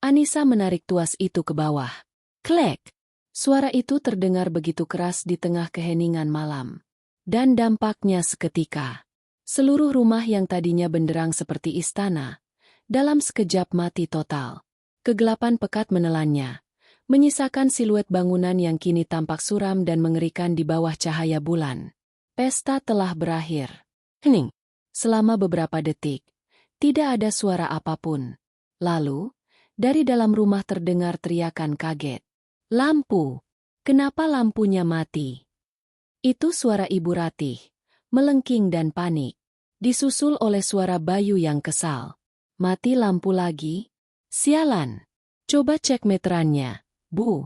Anissa menarik tuas itu ke bawah. Klek! Suara itu terdengar begitu keras di tengah keheningan malam. Dan dampaknya seketika. Seluruh rumah yang tadinya benderang seperti istana, dalam sekejap mati total. Kegelapan pekat menelannya, menyisakan siluet bangunan yang kini tampak suram dan mengerikan di bawah cahaya bulan. Pesta telah berakhir. Hening. Selama beberapa detik, tidak ada suara apapun. Lalu, dari dalam rumah terdengar teriakan kaget. Lampu! Kenapa lampunya mati? Itu suara Ibu Ratih, melengking dan panik. Disusul oleh suara Bayu yang kesal. Mati lampu lagi? Sialan! Coba cek meterannya, Bu.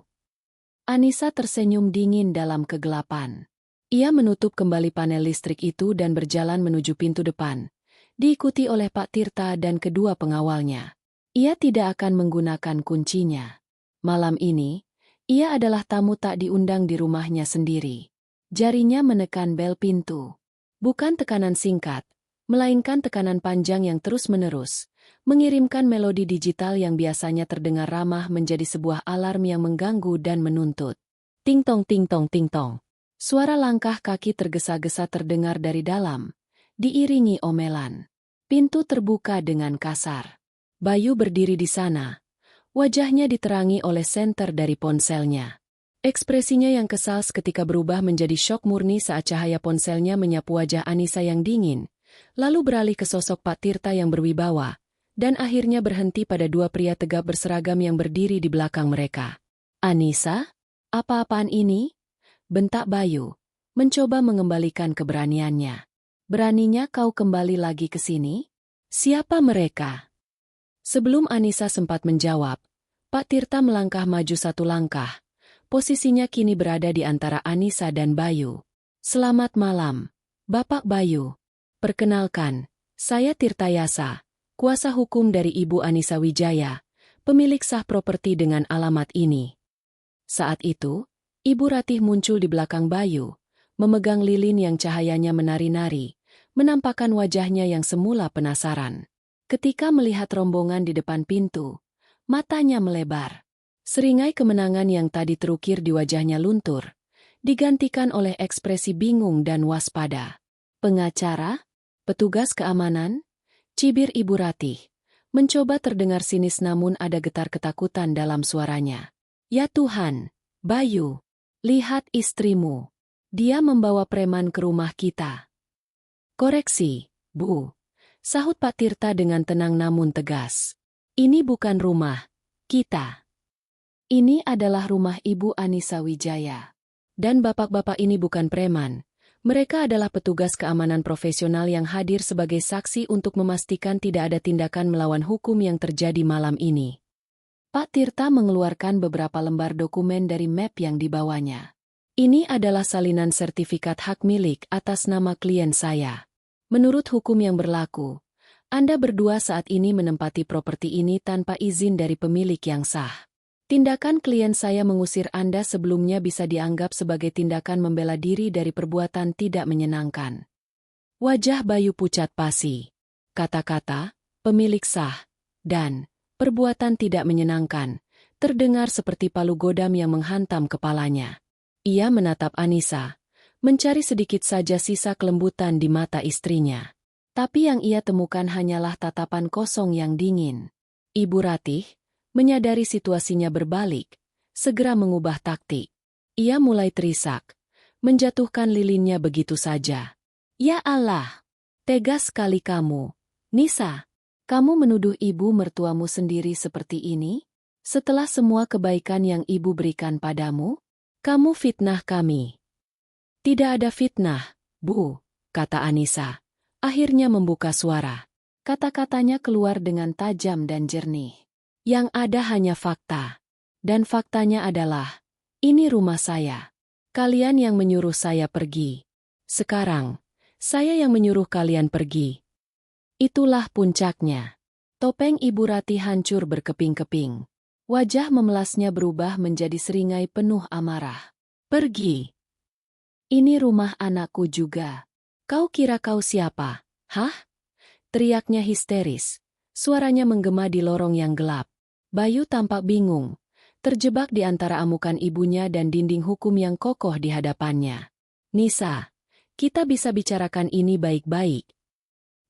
Anissa tersenyum dingin dalam kegelapan. Ia menutup kembali panel listrik itu dan berjalan menuju pintu depan, diikuti oleh Pak Tirta dan kedua pengawalnya. Ia tidak akan menggunakan kuncinya. Malam ini, ia adalah tamu tak diundang di rumahnya sendiri. Jarinya menekan bel pintu. Bukan tekanan singkat, melainkan tekanan panjang yang terus-menerus, mengirimkan melodi digital yang biasanya terdengar ramah menjadi sebuah alarm yang mengganggu dan menuntut. Ting-tong ting-tong ting-tong. Suara langkah kaki tergesa-gesa terdengar dari dalam, diiringi omelan. Pintu terbuka dengan kasar. Bayu berdiri di sana. Wajahnya diterangi oleh senter dari ponselnya. Ekspresinya yang kesal seketika berubah menjadi syok murni saat cahaya ponselnya menyapu wajah Anissa yang dingin, lalu beralih ke sosok Pak Tirta yang berwibawa, dan akhirnya berhenti pada dua pria tegap berseragam yang berdiri di belakang mereka. Anissa? Apa-apaan ini? Bentak Bayu, mencoba mengembalikan keberaniannya. Beraninya kau kembali lagi ke sini? Siapa mereka? Sebelum Anissa sempat menjawab, Pak Tirta melangkah maju satu langkah. Posisinya kini berada di antara Anissa dan Bayu. Selamat malam, Bapak Bayu. Perkenalkan, saya Tirta Yasa, kuasa hukum dari Ibu Anissa Wijaya, pemilik sah properti dengan alamat ini. Saat itu, Ibu Ratih muncul di belakang Bayu, memegang lilin yang cahayanya menari-nari, menampakkan wajahnya yang semula penasaran. Ketika melihat rombongan di depan pintu, matanya melebar. Seringai kemenangan yang tadi terukir di wajahnya luntur, digantikan oleh ekspresi bingung dan waspada. Pengacara? Petugas keamanan? Cibir Ibu Ratih. Mencoba terdengar sinis namun ada getar ketakutan dalam suaranya. Ya Tuhan, Bayu, lihat istrimu. Dia membawa preman ke rumah kita. Koreksi, Bu. Sahut Pak Tirta dengan tenang namun tegas. Ini bukan rumah kita. Ini adalah rumah Ibu Anissa Wijaya. Dan bapak-bapak ini bukan preman. Mereka adalah petugas keamanan profesional yang hadir sebagai saksi untuk memastikan tidak ada tindakan melawan hukum yang terjadi malam ini. Pak Tirta mengeluarkan beberapa lembar dokumen dari map yang dibawanya. Ini adalah salinan sertifikat hak milik atas nama klien saya. Menurut hukum yang berlaku, Anda berdua saat ini menempati properti ini tanpa izin dari pemilik yang sah. Tindakan klien saya mengusir Anda sebelumnya bisa dianggap sebagai tindakan membela diri dari perbuatan tidak menyenangkan. Wajah Bayu pucat pasi. Kata-kata, pemilik sah, dan perbuatan tidak menyenangkan, terdengar seperti palu godam yang menghantam kepalanya. Ia menatap Anissa, mencari sedikit saja sisa kelembutan di mata istrinya. Tapi yang ia temukan hanyalah tatapan kosong yang dingin. Ibu Ratih, menyadari situasinya berbalik, segera mengubah taktik. Ia mulai terisak, menjatuhkan lilinnya begitu saja. Ya Allah, tegas sekali kamu. Nisa, kamu menuduh ibu mertuamu sendiri seperti ini? Setelah semua kebaikan yang ibu berikan padamu, kamu fitnah kami. Tidak ada fitnah, Bu, kata Anissa. Akhirnya membuka suara. Kata-katanya keluar dengan tajam dan jernih. Yang ada hanya fakta. Dan faktanya adalah, ini rumah saya. Kalian yang menyuruh saya pergi. Sekarang, saya yang menyuruh kalian pergi. Itulah puncaknya. Topeng Ibu Ratih hancur berkeping-keping. Wajah memelasnya berubah menjadi seringai penuh amarah. Pergi. Ini rumah anakku juga. Kau kira kau siapa? Hah? Teriaknya histeris. Suaranya menggema di lorong yang gelap. Bayu tampak bingung, terjebak di antara amukan ibunya dan dinding hukum yang kokoh di hadapannya. Nisa, kita bisa bicarakan ini baik-baik.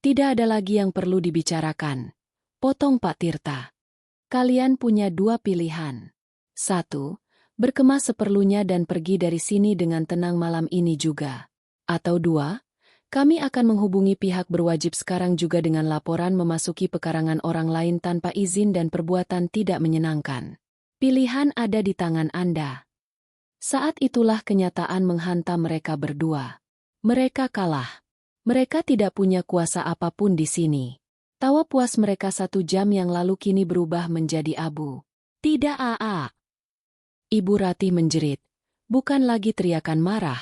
Tidak ada lagi yang perlu dibicarakan. Potong Pak Tirta. Kalian punya dua pilihan. 1. Berkemas seperlunya dan pergi dari sini dengan tenang malam ini juga. Atau 2, kami akan menghubungi pihak berwajib sekarang juga dengan laporan memasuki pekarangan orang lain tanpa izin dan perbuatan tidak menyenangkan. Pilihan ada di tangan Anda. Saat itulah kenyataan menghantam mereka berdua. Mereka kalah. Mereka tidak punya kuasa apapun di sini. Tawa puas mereka 1 jam yang lalu kini berubah menjadi abu. Tidak Aa. Ibu Ratih menjerit, bukan lagi teriakan marah,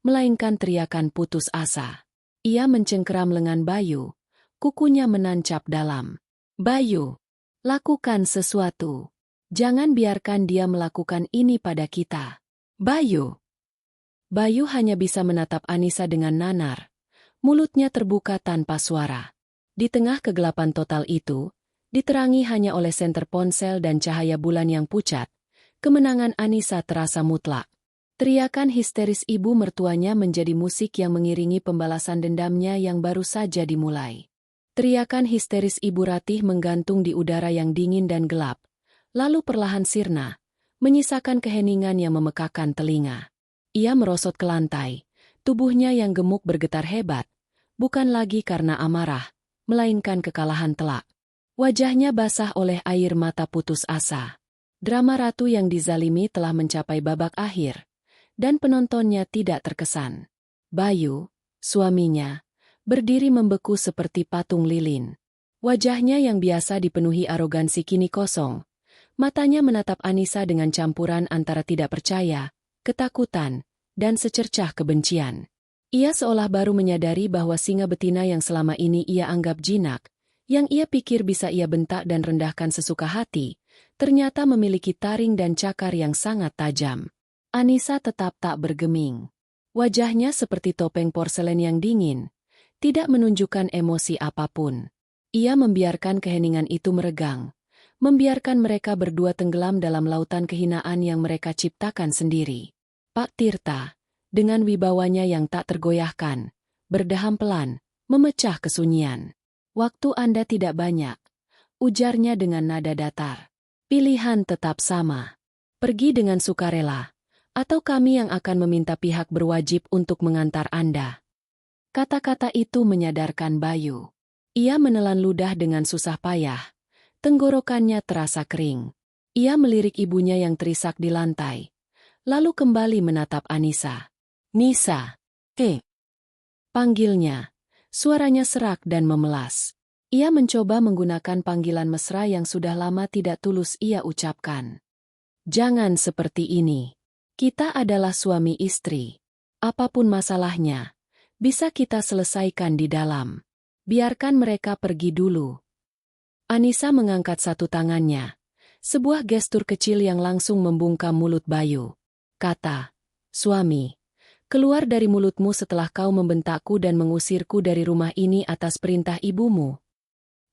melainkan teriakan putus asa. Ia mencengkeram lengan Bayu, kukunya menancap dalam. Bayu, lakukan sesuatu. Jangan biarkan dia melakukan ini pada kita. Bayu. Bayu hanya bisa menatap Anissa dengan nanar. Mulutnya terbuka tanpa suara. Di tengah kegelapan total itu, diterangi hanya oleh senter ponsel dan cahaya bulan yang pucat, kemenangan Anissa terasa mutlak. Teriakan histeris ibu mertuanya menjadi musik yang mengiringi pembalasan dendamnya yang baru saja dimulai. Teriakan histeris Ibu Ratih menggantung di udara yang dingin dan gelap, lalu perlahan sirna, menyisakan keheningan yang memekakan telinga. Ia merosot ke lantai, tubuhnya yang gemuk bergetar hebat, bukan lagi karena amarah, melainkan kekalahan telak. Wajahnya basah oleh air mata putus asa. Drama ratu yang dizalimi telah mencapai babak akhir, dan penontonnya tidak terkesan. Bayu, suaminya, berdiri membeku seperti patung lilin. Wajahnya yang biasa dipenuhi arogansi kini kosong. Matanya menatap Anissa dengan campuran antara tidak percaya, ketakutan, dan secercah kebencian. Ia seolah baru menyadari bahwa singa betina yang selama ini ia anggap jinak, yang ia pikir bisa ia bentak dan rendahkan sesuka hati, ternyata memiliki taring dan cakar yang sangat tajam. Anissa tetap tak bergeming. Wajahnya seperti topeng porselen yang dingin, tidak menunjukkan emosi apapun. Ia membiarkan keheningan itu meregang, membiarkan mereka berdua tenggelam dalam lautan kehinaan yang mereka ciptakan sendiri. Pak Tirta, dengan wibawanya yang tak tergoyahkan, berdeham pelan, memecah kesunyian. Waktu Anda tidak banyak, ujarnya dengan nada datar. Pilihan tetap sama. Pergi dengan sukarela, atau kami yang akan meminta pihak berwajib untuk mengantar Anda. Kata-kata itu menyadarkan Bayu. Ia menelan ludah dengan susah payah. Tenggorokannya terasa kering. Ia melirik ibunya yang terisak di lantai, lalu kembali menatap Anissa. Nisa. Panggilnya. Suaranya serak dan memelas. Ia mencoba menggunakan panggilan mesra yang sudah lama tidak tulus ia ucapkan. Jangan seperti ini. Kita adalah suami istri. Apapun masalahnya, bisa kita selesaikan di dalam. Biarkan mereka pergi dulu. Anissa mengangkat satu tangannya. Sebuah gestur kecil yang langsung membungkam mulut Bayu. Kata, suami, keluar dari mulutmu setelah kau membentakku dan mengusirku dari rumah ini atas perintah ibumu.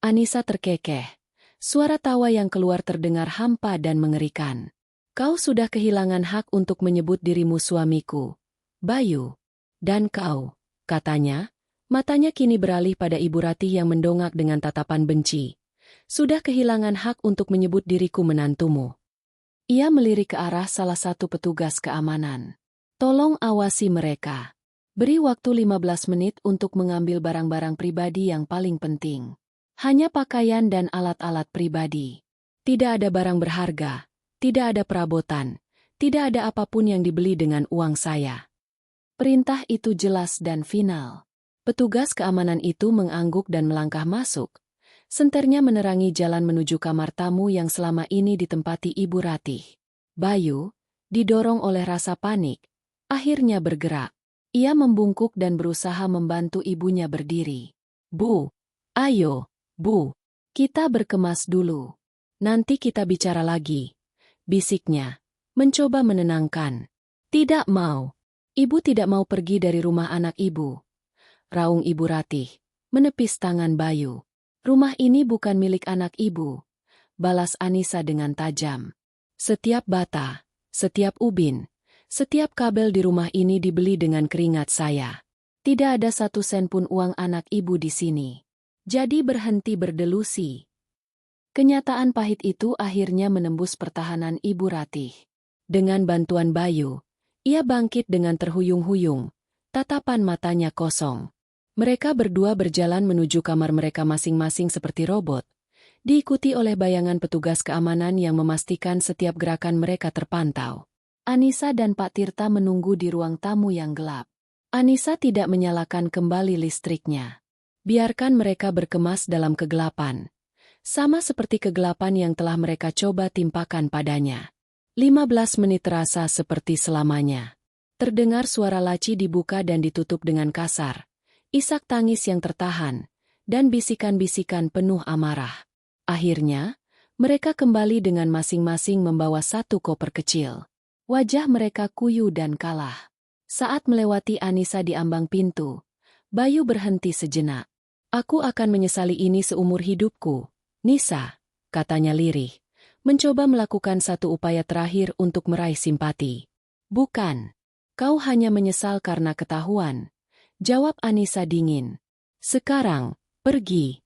Anissa terkekeh. Suara tawa yang keluar terdengar hampa dan mengerikan. Kau sudah kehilangan hak untuk menyebut dirimu suamiku, Bayu. Dan kau, katanya, matanya kini beralih pada Ibu Ratih yang mendongak dengan tatapan benci. Sudah kehilangan hak untuk menyebut diriku menantumu. Ia melirik ke arah salah satu petugas keamanan. Tolong awasi mereka. Beri waktu 15 menit untuk mengambil barang-barang pribadi yang paling penting. Hanya pakaian dan alat-alat pribadi. Tidak ada barang berharga, tidak ada perabotan, tidak ada apapun yang dibeli dengan uang saya. Perintah itu jelas dan final. Petugas keamanan itu mengangguk dan melangkah masuk. Senternya menerangi jalan menuju kamar tamu yang selama ini ditempati Ibu Ratih. Bayu, didorong oleh rasa panik, akhirnya bergerak. Ia membungkuk dan berusaha membantu ibunya berdiri. Bu, ayo, Bu, kita berkemas dulu. Nanti kita bicara lagi, bisiknya, mencoba menenangkan. Tidak mau. Ibu tidak mau pergi dari rumah anak ibu. Raung Ibu Ratih, menepis tangan Bayu. Rumah ini bukan milik anak ibu, balas Anissa dengan tajam. Setiap bata, setiap ubin, setiap kabel di rumah ini dibeli dengan keringat saya. Tidak ada satu sen pun uang anak ibu di sini. Jadi berhenti berdelusi. Kenyataan pahit itu akhirnya menembus pertahanan Ibu Ratih. Dengan bantuan Bayu, ia bangkit dengan terhuyung-huyung, tatapan matanya kosong. Mereka berdua berjalan menuju kamar mereka masing-masing seperti robot, diikuti oleh bayangan petugas keamanan yang memastikan setiap gerakan mereka terpantau. Anissa dan Pak Tirta menunggu di ruang tamu yang gelap. Anissa tidak menyalakan kembali listriknya. Biarkan mereka berkemas dalam kegelapan. Sama seperti kegelapan yang telah mereka coba timpakan padanya. 15 menit terasa seperti selamanya. Terdengar suara laci dibuka dan ditutup dengan kasar. Isak tangis yang tertahan, dan bisikan-bisikan penuh amarah. Akhirnya, mereka kembali dengan masing-masing membawa satu koper kecil. Wajah mereka kuyu dan kalah. Saat melewati Anissa di ambang pintu, Bayu berhenti sejenak. Aku akan menyesali ini seumur hidupku, Nisa, katanya lirih, mencoba melakukan satu upaya terakhir untuk meraih simpati. Bukan, kau hanya menyesal karena ketahuan, jawab Anissa dingin. Sekarang, pergi.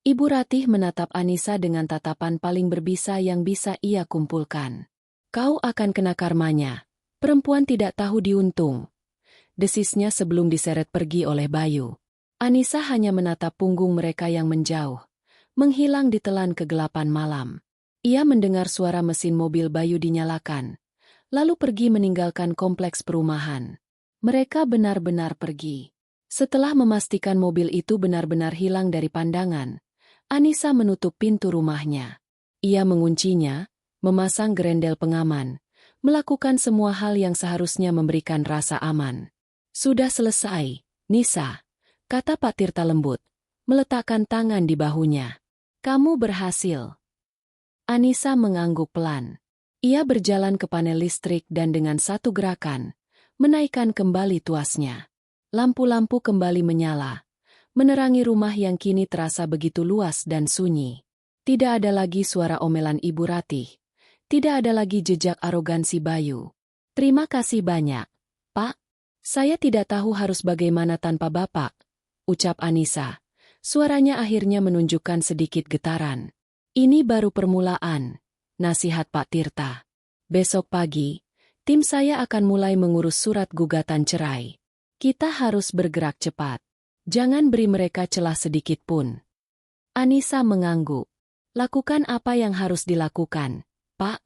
Ibu Ratih menatap Anissa dengan tatapan paling berbisa yang bisa ia kumpulkan. Kau akan kena karmanya. Perempuan tidak tahu diuntung. Desisnya sebelum diseret pergi oleh Bayu. Anissa hanya menatap punggung mereka yang menjauh, menghilang di telan kegelapan malam. Ia mendengar suara mesin mobil Bayu dinyalakan, lalu pergi meninggalkan kompleks perumahan. Mereka benar-benar pergi. Setelah memastikan mobil itu benar-benar hilang dari pandangan, Anissa menutup pintu rumahnya. Ia menguncinya, memasang gerendel pengaman, melakukan semua hal yang seharusnya memberikan rasa aman. Sudah selesai, Nisa, kata Pak Tirta lembut, meletakkan tangan di bahunya. Kamu berhasil. Anissa mengangguk pelan. Ia berjalan ke panel listrik dan dengan satu gerakan, menaikkan kembali tuasnya. Lampu-lampu kembali menyala, menerangi rumah yang kini terasa begitu luas dan sunyi. Tidak ada lagi suara omelan Ibu Ratih. Tidak ada lagi jejak arogansi Bayu. "Terima kasih banyak, Pak. Saya tidak tahu harus bagaimana tanpa Bapak," ucap Anissa. Suaranya akhirnya menunjukkan sedikit getaran. "Ini baru permulaan," nasihat Pak Tirta. "Besok pagi, tim saya akan mulai mengurus surat gugatan cerai. Kita harus bergerak cepat. Jangan beri mereka celah sedikit pun." Anissa mengangguk. "Lakukan apa yang harus dilakukan, Pak."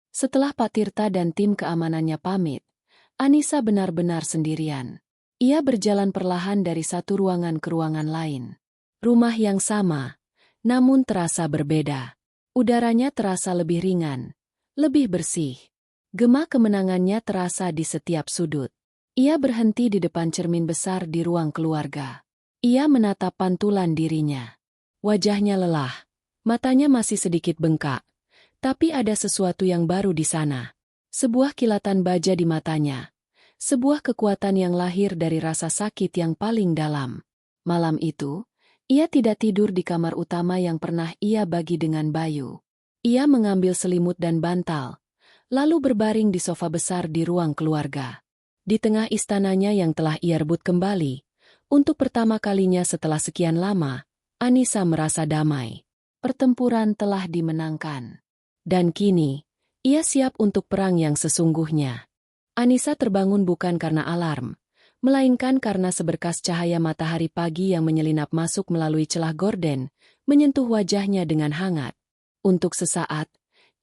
Setelah Pak Tirta dan tim keamanannya pamit, Anissa benar-benar sendirian. Ia berjalan perlahan dari satu ruangan ke ruangan lain. Rumah yang sama, namun terasa berbeda. Udaranya terasa lebih ringan, lebih bersih. Gema kemenangannya terasa di setiap sudut. Ia berhenti di depan cermin besar di ruang keluarga. Ia menatap pantulan dirinya. Wajahnya lelah, matanya masih sedikit bengkak. Tapi ada sesuatu yang baru di sana. Sebuah kilatan baja di matanya. Sebuah kekuatan yang lahir dari rasa sakit yang paling dalam. Malam itu, ia tidak tidur di kamar utama yang pernah ia bagi dengan Bayu. Ia mengambil selimut dan bantal, lalu berbaring di sofa besar di ruang keluarga. Di tengah istananya yang telah ia rebut kembali, untuk pertama kalinya setelah sekian lama, Anissa merasa damai. Pertempuran telah dimenangkan. Dan kini, ia siap untuk perang yang sesungguhnya. Anissa terbangun bukan karena alarm, melainkan karena seberkas cahaya matahari pagi yang menyelinap masuk melalui celah gorden, menyentuh wajahnya dengan hangat. Untuk sesaat,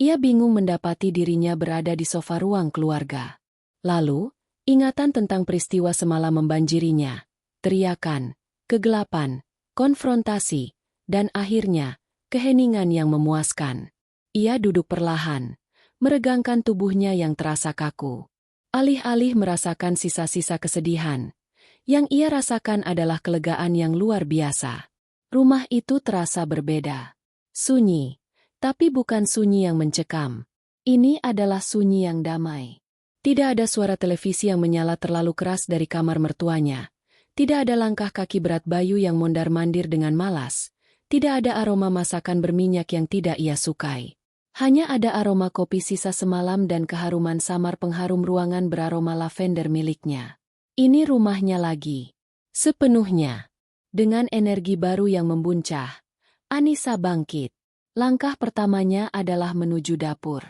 ia bingung mendapati dirinya berada di sofa ruang keluarga. Lalu, ingatan tentang peristiwa semalam membanjirinya. Teriakan, kegelapan, konfrontasi, dan akhirnya, keheningan yang memuaskan. Ia duduk perlahan, meregangkan tubuhnya yang terasa kaku. Alih-alih merasakan sisa-sisa kesedihan, yang ia rasakan adalah kelegaan yang luar biasa. Rumah itu terasa berbeda. Sunyi, tapi bukan sunyi yang mencekam. Ini adalah sunyi yang damai. Tidak ada suara televisi yang menyala terlalu keras dari kamar mertuanya. Tidak ada langkah kaki berat Bayu yang mondar-mandir dengan malas. Tidak ada aroma masakan berminyak yang tidak ia sukai. Hanya ada aroma kopi sisa semalam dan keharuman samar pengharum ruangan beraroma lavender miliknya. Ini rumahnya lagi. Sepenuhnya. Dengan energi baru yang membuncah, Anissa bangkit. Langkah pertamanya adalah menuju dapur.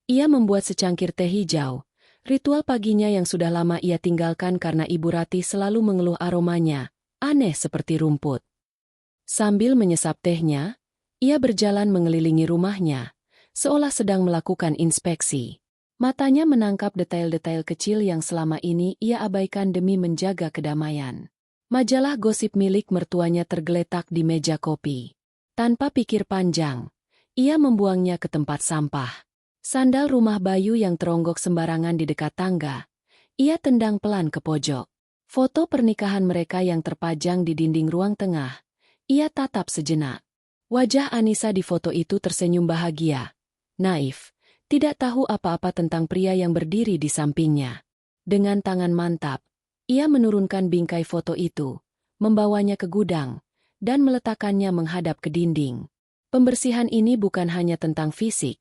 Ia membuat secangkir teh hijau, ritual paginya yang sudah lama ia tinggalkan karena Ibu Ratih selalu mengeluh aromanya, aneh seperti rumput. Sambil menyesap tehnya, ia berjalan mengelilingi rumahnya, seolah sedang melakukan inspeksi. Matanya menangkap detail-detail kecil yang selama ini ia abaikan demi menjaga kedamaian. Majalah gosip milik mertuanya tergeletak di meja kopi. Tanpa pikir panjang, ia membuangnya ke tempat sampah. Sandal rumah Bayu yang teronggok sembarangan di dekat tangga, ia tendang pelan ke pojok. Foto pernikahan mereka yang terpajang di dinding ruang tengah, ia tatap sejenak. Wajah Anissa di foto itu tersenyum bahagia. Naif, tidak tahu apa-apa tentang pria yang berdiri di sampingnya. Dengan tangan mantap, ia menurunkan bingkai foto itu, membawanya ke gudang, dan meletakkannya menghadap ke dinding. Pembersihan ini bukan hanya tentang fisik,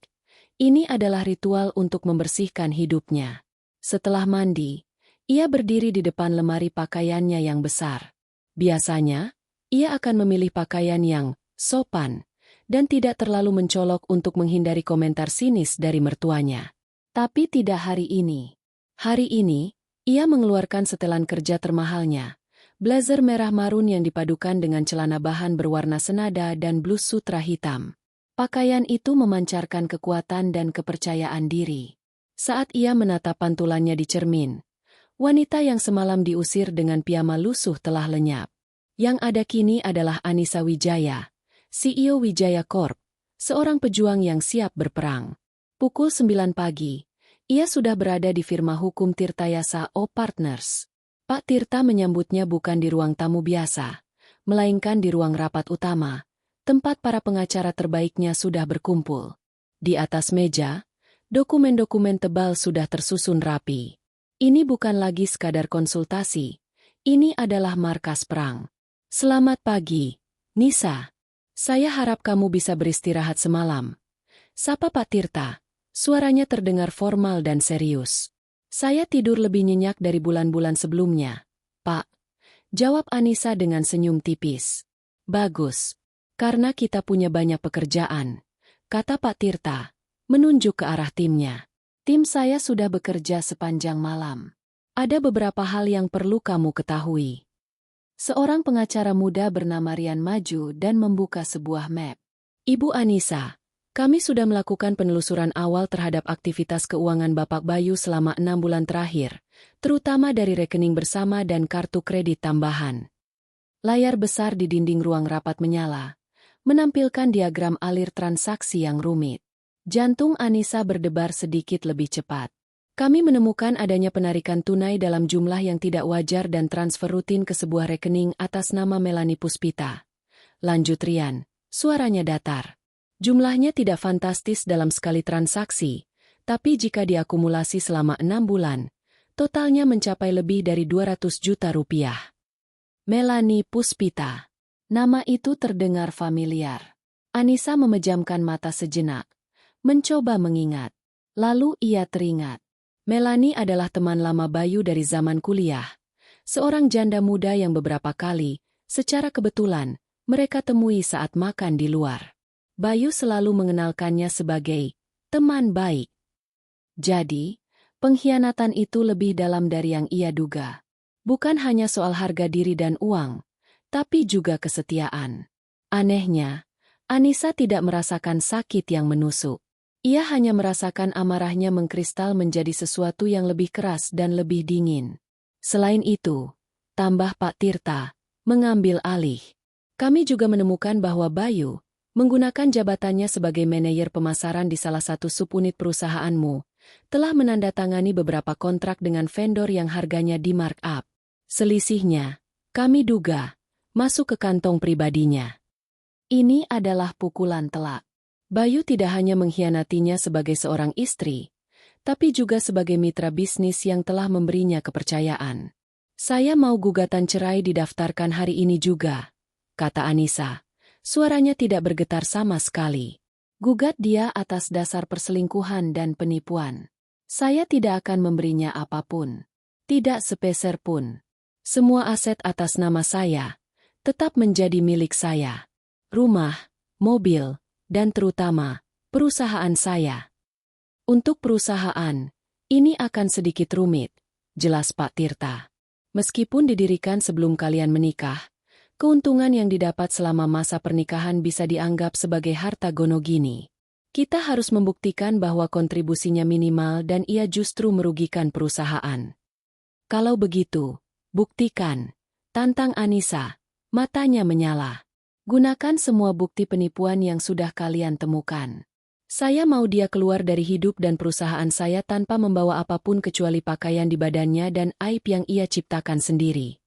ini adalah ritual untuk membersihkan hidupnya. Setelah mandi, ia berdiri di depan lemari pakaiannya yang besar. Biasanya, ia akan memilih pakaian yang sopan, dan tidak terlalu mencolok untuk menghindari komentar sinis dari mertuanya. Tapi tidak hari ini. Hari ini, ia mengeluarkan setelan kerja termahalnya, blazer merah marun yang dipadukan dengan celana bahan berwarna senada dan blus sutra hitam. Pakaian itu memancarkan kekuatan dan kepercayaan diri. Saat ia menatap pantulannya di cermin, wanita yang semalam diusir dengan piyama lusuh telah lenyap. Yang ada kini adalah Anissa Wijaya, CEO Wijaya Corp, seorang pejuang yang siap berperang. Pukul 9 pagi, ia sudah berada di firma hukum Tirtayasa O Partners. Pak Tirta menyambutnya bukan di ruang tamu biasa, melainkan di ruang rapat utama, tempat para pengacara terbaiknya sudah berkumpul. Di atas meja, dokumen-dokumen tebal sudah tersusun rapi. Ini bukan lagi sekadar konsultasi. Ini adalah markas perang. Selamat pagi, Nisa. Saya harap kamu bisa beristirahat semalam. Sapa Pak Tirta. Suaranya terdengar formal dan serius. Saya tidur lebih nyenyak dari bulan-bulan sebelumnya, Pak. Jawab Anissa dengan senyum tipis. Bagus. Karena kita punya banyak pekerjaan, kata Pak Tirta, menunjuk ke arah timnya. Tim saya sudah bekerja sepanjang malam. Ada beberapa hal yang perlu kamu ketahui. Seorang pengacara muda bernama Rian maju dan membuka sebuah map. Ibu Anissa, kami sudah melakukan penelusuran awal terhadap aktivitas keuangan Bapak Bayu selama 6 bulan terakhir, terutama dari rekening bersama dan kartu kredit tambahan. Layar besar di dinding ruang rapat menyala, menampilkan diagram alir transaksi yang rumit. Jantung Anissa berdebar sedikit lebih cepat. Kami menemukan adanya penarikan tunai dalam jumlah yang tidak wajar dan transfer rutin ke sebuah rekening atas nama Melani Puspita. Lanjut Rian, suaranya datar. Jumlahnya tidak fantastis dalam sekali transaksi, tapi jika diakumulasi selama 6 bulan, totalnya mencapai lebih dari 200 juta rupiah. Melani Puspita. Nama itu terdengar familiar. Anissa memejamkan mata sejenak, mencoba mengingat. Lalu ia teringat. Melani adalah teman lama Bayu dari zaman kuliah. Seorang janda muda yang beberapa kali, secara kebetulan, mereka temui saat makan di luar. Bayu selalu mengenalkannya sebagai teman baik. Jadi, pengkhianatan itu lebih dalam dari yang ia duga. Bukan hanya soal harga diri dan uang, tapi juga kesetiaan. Anehnya, Anissa tidak merasakan sakit yang menusuk. Ia hanya merasakan amarahnya mengkristal menjadi sesuatu yang lebih keras dan lebih dingin. Selain itu, tambah Pak Tirta, mengambil alih. Kami juga menemukan bahwa Bayu, menggunakan jabatannya sebagai manajer pemasaran di salah satu subunit perusahaanmu, telah menandatangani beberapa kontrak dengan vendor yang harganya di markup. Selisihnya, kami duga, masuk ke kantong pribadinya. Ini adalah pukulan telak. Bayu tidak hanya mengkhianatinya sebagai seorang istri, tapi juga sebagai mitra bisnis yang telah memberinya kepercayaan. Saya mau gugatan cerai didaftarkan hari ini juga, kata Anissa. Suaranya tidak bergetar sama sekali. Gugat dia atas dasar perselingkuhan dan penipuan. Saya tidak akan memberinya apapun. Tidak sepeser pun. Semua aset atas nama saya tetap menjadi milik saya. Rumah, mobil, dan terutama, perusahaan saya. Untuk perusahaan, ini akan sedikit rumit, jelas Pak Tirta. Meskipun didirikan sebelum kalian menikah, keuntungan yang didapat selama masa pernikahan bisa dianggap sebagai harta gonogini. Kita harus membuktikan bahwa kontribusinya minimal dan ia justru merugikan perusahaan. Kalau begitu, buktikan, tantang Anissa, matanya menyala. Gunakan semua bukti penipuan yang sudah kalian temukan. Saya mau dia keluar dari hidup dan perusahaan saya tanpa membawa apapun kecuali pakaian di badannya dan aib yang ia ciptakan sendiri.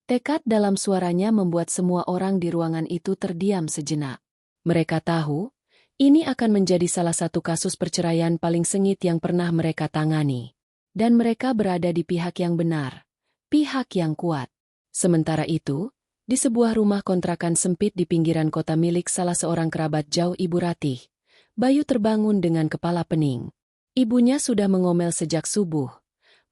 Tekad dalam suaranya membuat semua orang di ruangan itu terdiam sejenak. Mereka tahu, ini akan menjadi salah satu kasus perceraian paling sengit yang pernah mereka tangani. Dan mereka berada di pihak yang benar, pihak yang kuat. Sementara itu, di sebuah rumah kontrakan sempit di pinggiran kota milik salah seorang kerabat jauh Ibu Ratih, Bayu terbangun dengan kepala pening. Ibunya sudah mengomel sejak subuh,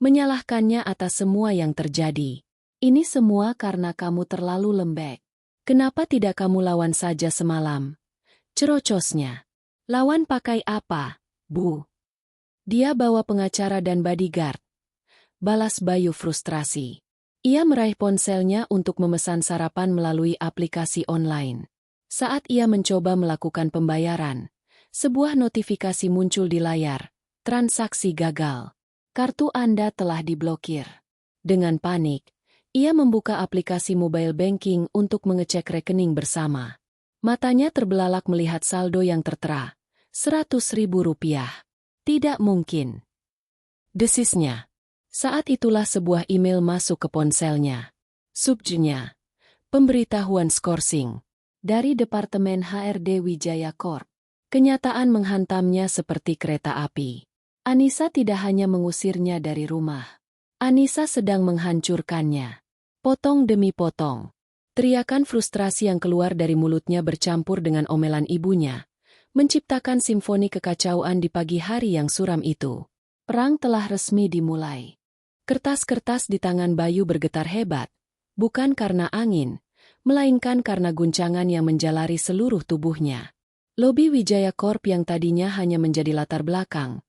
menyalahkannya atas semua yang terjadi. Ini semua karena kamu terlalu lembek. Kenapa tidak kamu lawan saja semalam? Cerocosnya. Lawan pakai apa, Bu? Dia bawa pengacara dan bodyguard. Balas Bayu frustrasi. Ia meraih ponselnya untuk memesan sarapan melalui aplikasi online. Saat ia mencoba melakukan pembayaran, sebuah notifikasi muncul di layar. Transaksi gagal. Kartu Anda telah diblokir. Dengan panik, ia membuka aplikasi mobile banking untuk mengecek rekening bersama. Matanya terbelalak melihat saldo yang tertera, Rp100.000. Tidak mungkin. Desisnya. Saat itulah sebuah email masuk ke ponselnya. Subjeknya, pemberitahuan skorsing. Dari Departemen HRD Wijaya Corp. Kenyataan menghantamnya seperti kereta api. Anissa tidak hanya mengusirnya dari rumah. Anissa sedang menghancurkannya. Potong demi potong. Teriakan frustrasi yang keluar dari mulutnya bercampur dengan omelan ibunya, menciptakan simfoni kekacauan di pagi hari yang suram itu. Perang telah resmi dimulai. Kertas-kertas di tangan Bayu bergetar hebat, bukan karena angin, melainkan karena guncangan yang menjalari seluruh tubuhnya. Lobi Wijaya Corp yang tadinya hanya menjadi latar belakang,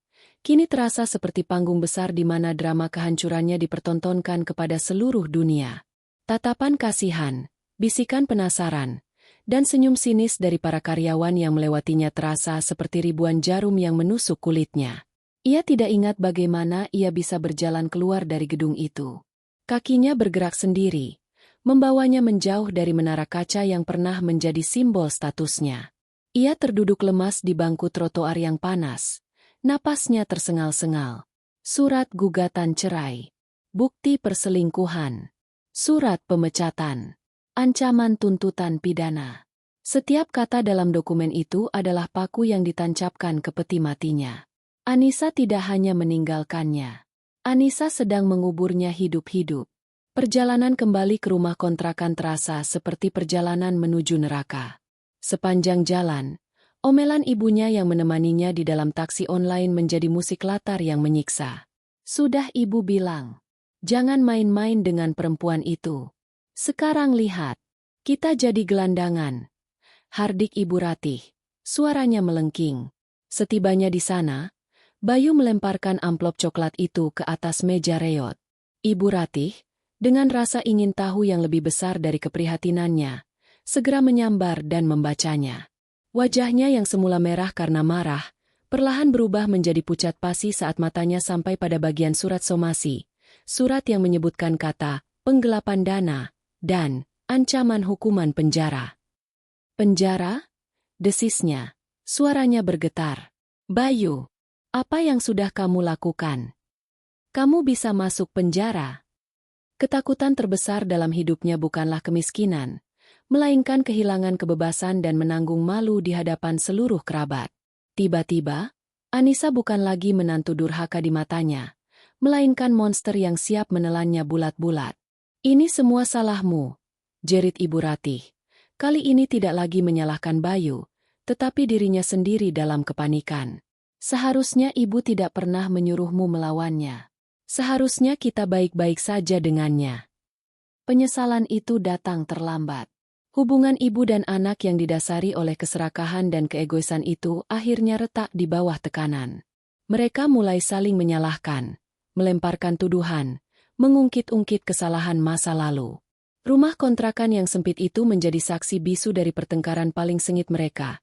kini terasa seperti panggung besar di mana drama kehancurannya dipertontonkan kepada seluruh dunia. Tatapan kasihan, bisikan penasaran, dan senyum sinis dari para karyawan yang melewatinya terasa seperti ribuan jarum yang menusuk kulitnya. Ia tidak ingat bagaimana ia bisa berjalan keluar dari gedung itu. Kakinya bergerak sendiri, membawanya menjauh dari menara kaca yang pernah menjadi simbol statusnya. Ia terduduk lemas di bangku trotoar yang panas. Napasnya tersengal-sengal. Surat gugatan cerai. Bukti perselingkuhan. Surat pemecatan. Ancaman tuntutan pidana. Setiap kata dalam dokumen itu adalah paku yang ditancapkan ke peti matinya. Anissa tidak hanya meninggalkannya. Anissa sedang menguburnya hidup-hidup. Perjalanan kembali ke rumah kontrakan terasa seperti perjalanan menuju neraka. Sepanjang jalan, omelan ibunya yang menemaninya di dalam taksi online menjadi musik latar yang menyiksa. Sudah ibu bilang, jangan main-main dengan perempuan itu. Sekarang lihat, kita jadi gelandangan. Hardik Ibu Ratih, suaranya melengking. Setibanya di sana, Bayu melemparkan amplop coklat itu ke atas meja reot. Ibu Ratih, dengan rasa ingin tahu yang lebih besar dari keprihatinannya, segera menyambar dan membacanya. Wajahnya yang semula merah karena marah, perlahan berubah menjadi pucat pasi saat matanya sampai pada bagian surat somasi, surat yang menyebutkan kata, penggelapan dana, dan ancaman hukuman penjara. Penjara? Desisnya. Suaranya bergetar. Bayu, apa yang sudah kamu lakukan? Kamu bisa masuk penjara. Ketakutan terbesar dalam hidupnya bukanlah kemiskinan, melainkan kehilangan kebebasan dan menanggung malu di hadapan seluruh kerabat. Tiba-tiba, Anissa bukan lagi menantu durhaka di matanya, melainkan monster yang siap menelannya bulat-bulat. Ini semua salahmu, jerit Ibu Ratih. Kali ini tidak lagi menyalahkan Bayu, tetapi dirinya sendiri dalam kepanikan. Seharusnya ibu tidak pernah menyuruhmu melawannya. Seharusnya kita baik-baik saja dengannya. Penyesalan itu datang terlambat. Hubungan ibu dan anak yang didasari oleh keserakahan dan keegoisan itu akhirnya retak di bawah tekanan. Mereka mulai saling menyalahkan, melemparkan tuduhan, mengungkit-ungkit kesalahan masa lalu. Rumah kontrakan yang sempit itu menjadi saksi bisu dari pertengkaran paling sengit mereka.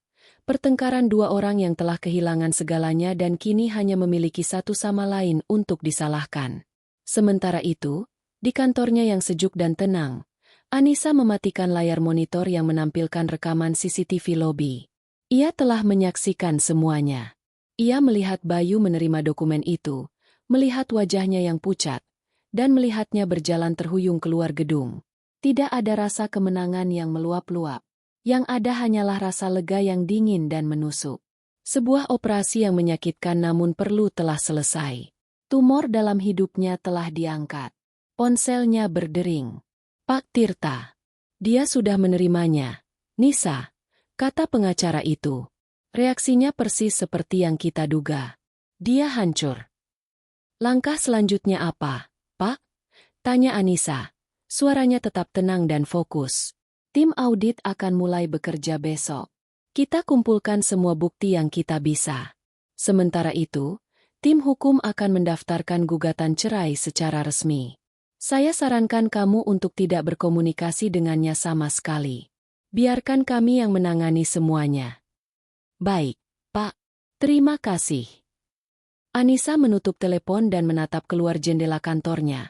Pertengkaran dua orang yang telah kehilangan segalanya dan kini hanya memiliki satu sama lain untuk disalahkan. Sementara itu, di kantornya yang sejuk dan tenang, Anissa mematikan layar monitor yang menampilkan rekaman CCTV lobi. Ia telah menyaksikan semuanya. Ia melihat Bayu menerima dokumen itu, melihat wajahnya yang pucat, dan melihatnya berjalan terhuyung keluar gedung. Tidak ada rasa kemenangan yang meluap-luap. Yang ada hanyalah rasa lega yang dingin dan menusuk. Sebuah operasi yang menyakitkan namun perlu telah selesai. Tumor dalam hidupnya telah diangkat. Ponselnya berdering. Pak Tirta. Dia sudah menerimanya. Nisa, kata pengacara itu. Reaksinya persis seperti yang kita duga. Dia hancur. Langkah selanjutnya apa, Pak? Tanya Anissa. Suaranya tetap tenang dan fokus. Tim audit akan mulai bekerja besok. Kita kumpulkan semua bukti yang kita bisa. Sementara itu, tim hukum akan mendaftarkan gugatan cerai secara resmi. Saya sarankan kamu untuk tidak berkomunikasi dengannya sama sekali. Biarkan kami yang menangani semuanya. Baik, Pak. Terima kasih. Anissa menutup telepon dan menatap keluar jendela kantornya,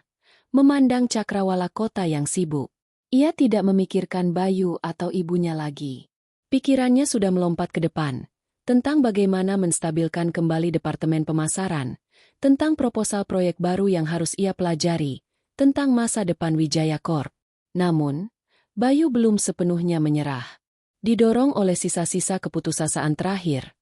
memandang cakrawala kota yang sibuk. Ia tidak memikirkan Bayu atau ibunya lagi. Pikirannya sudah melompat ke depan, tentang bagaimana menstabilkan kembali departemen pemasaran, tentang proposal proyek baru yang harus ia pelajari, tentang masa depan Wijaya Corp. Namun, Bayu belum sepenuhnya menyerah. Didorong oleh sisa-sisa keputusasaan terakhir,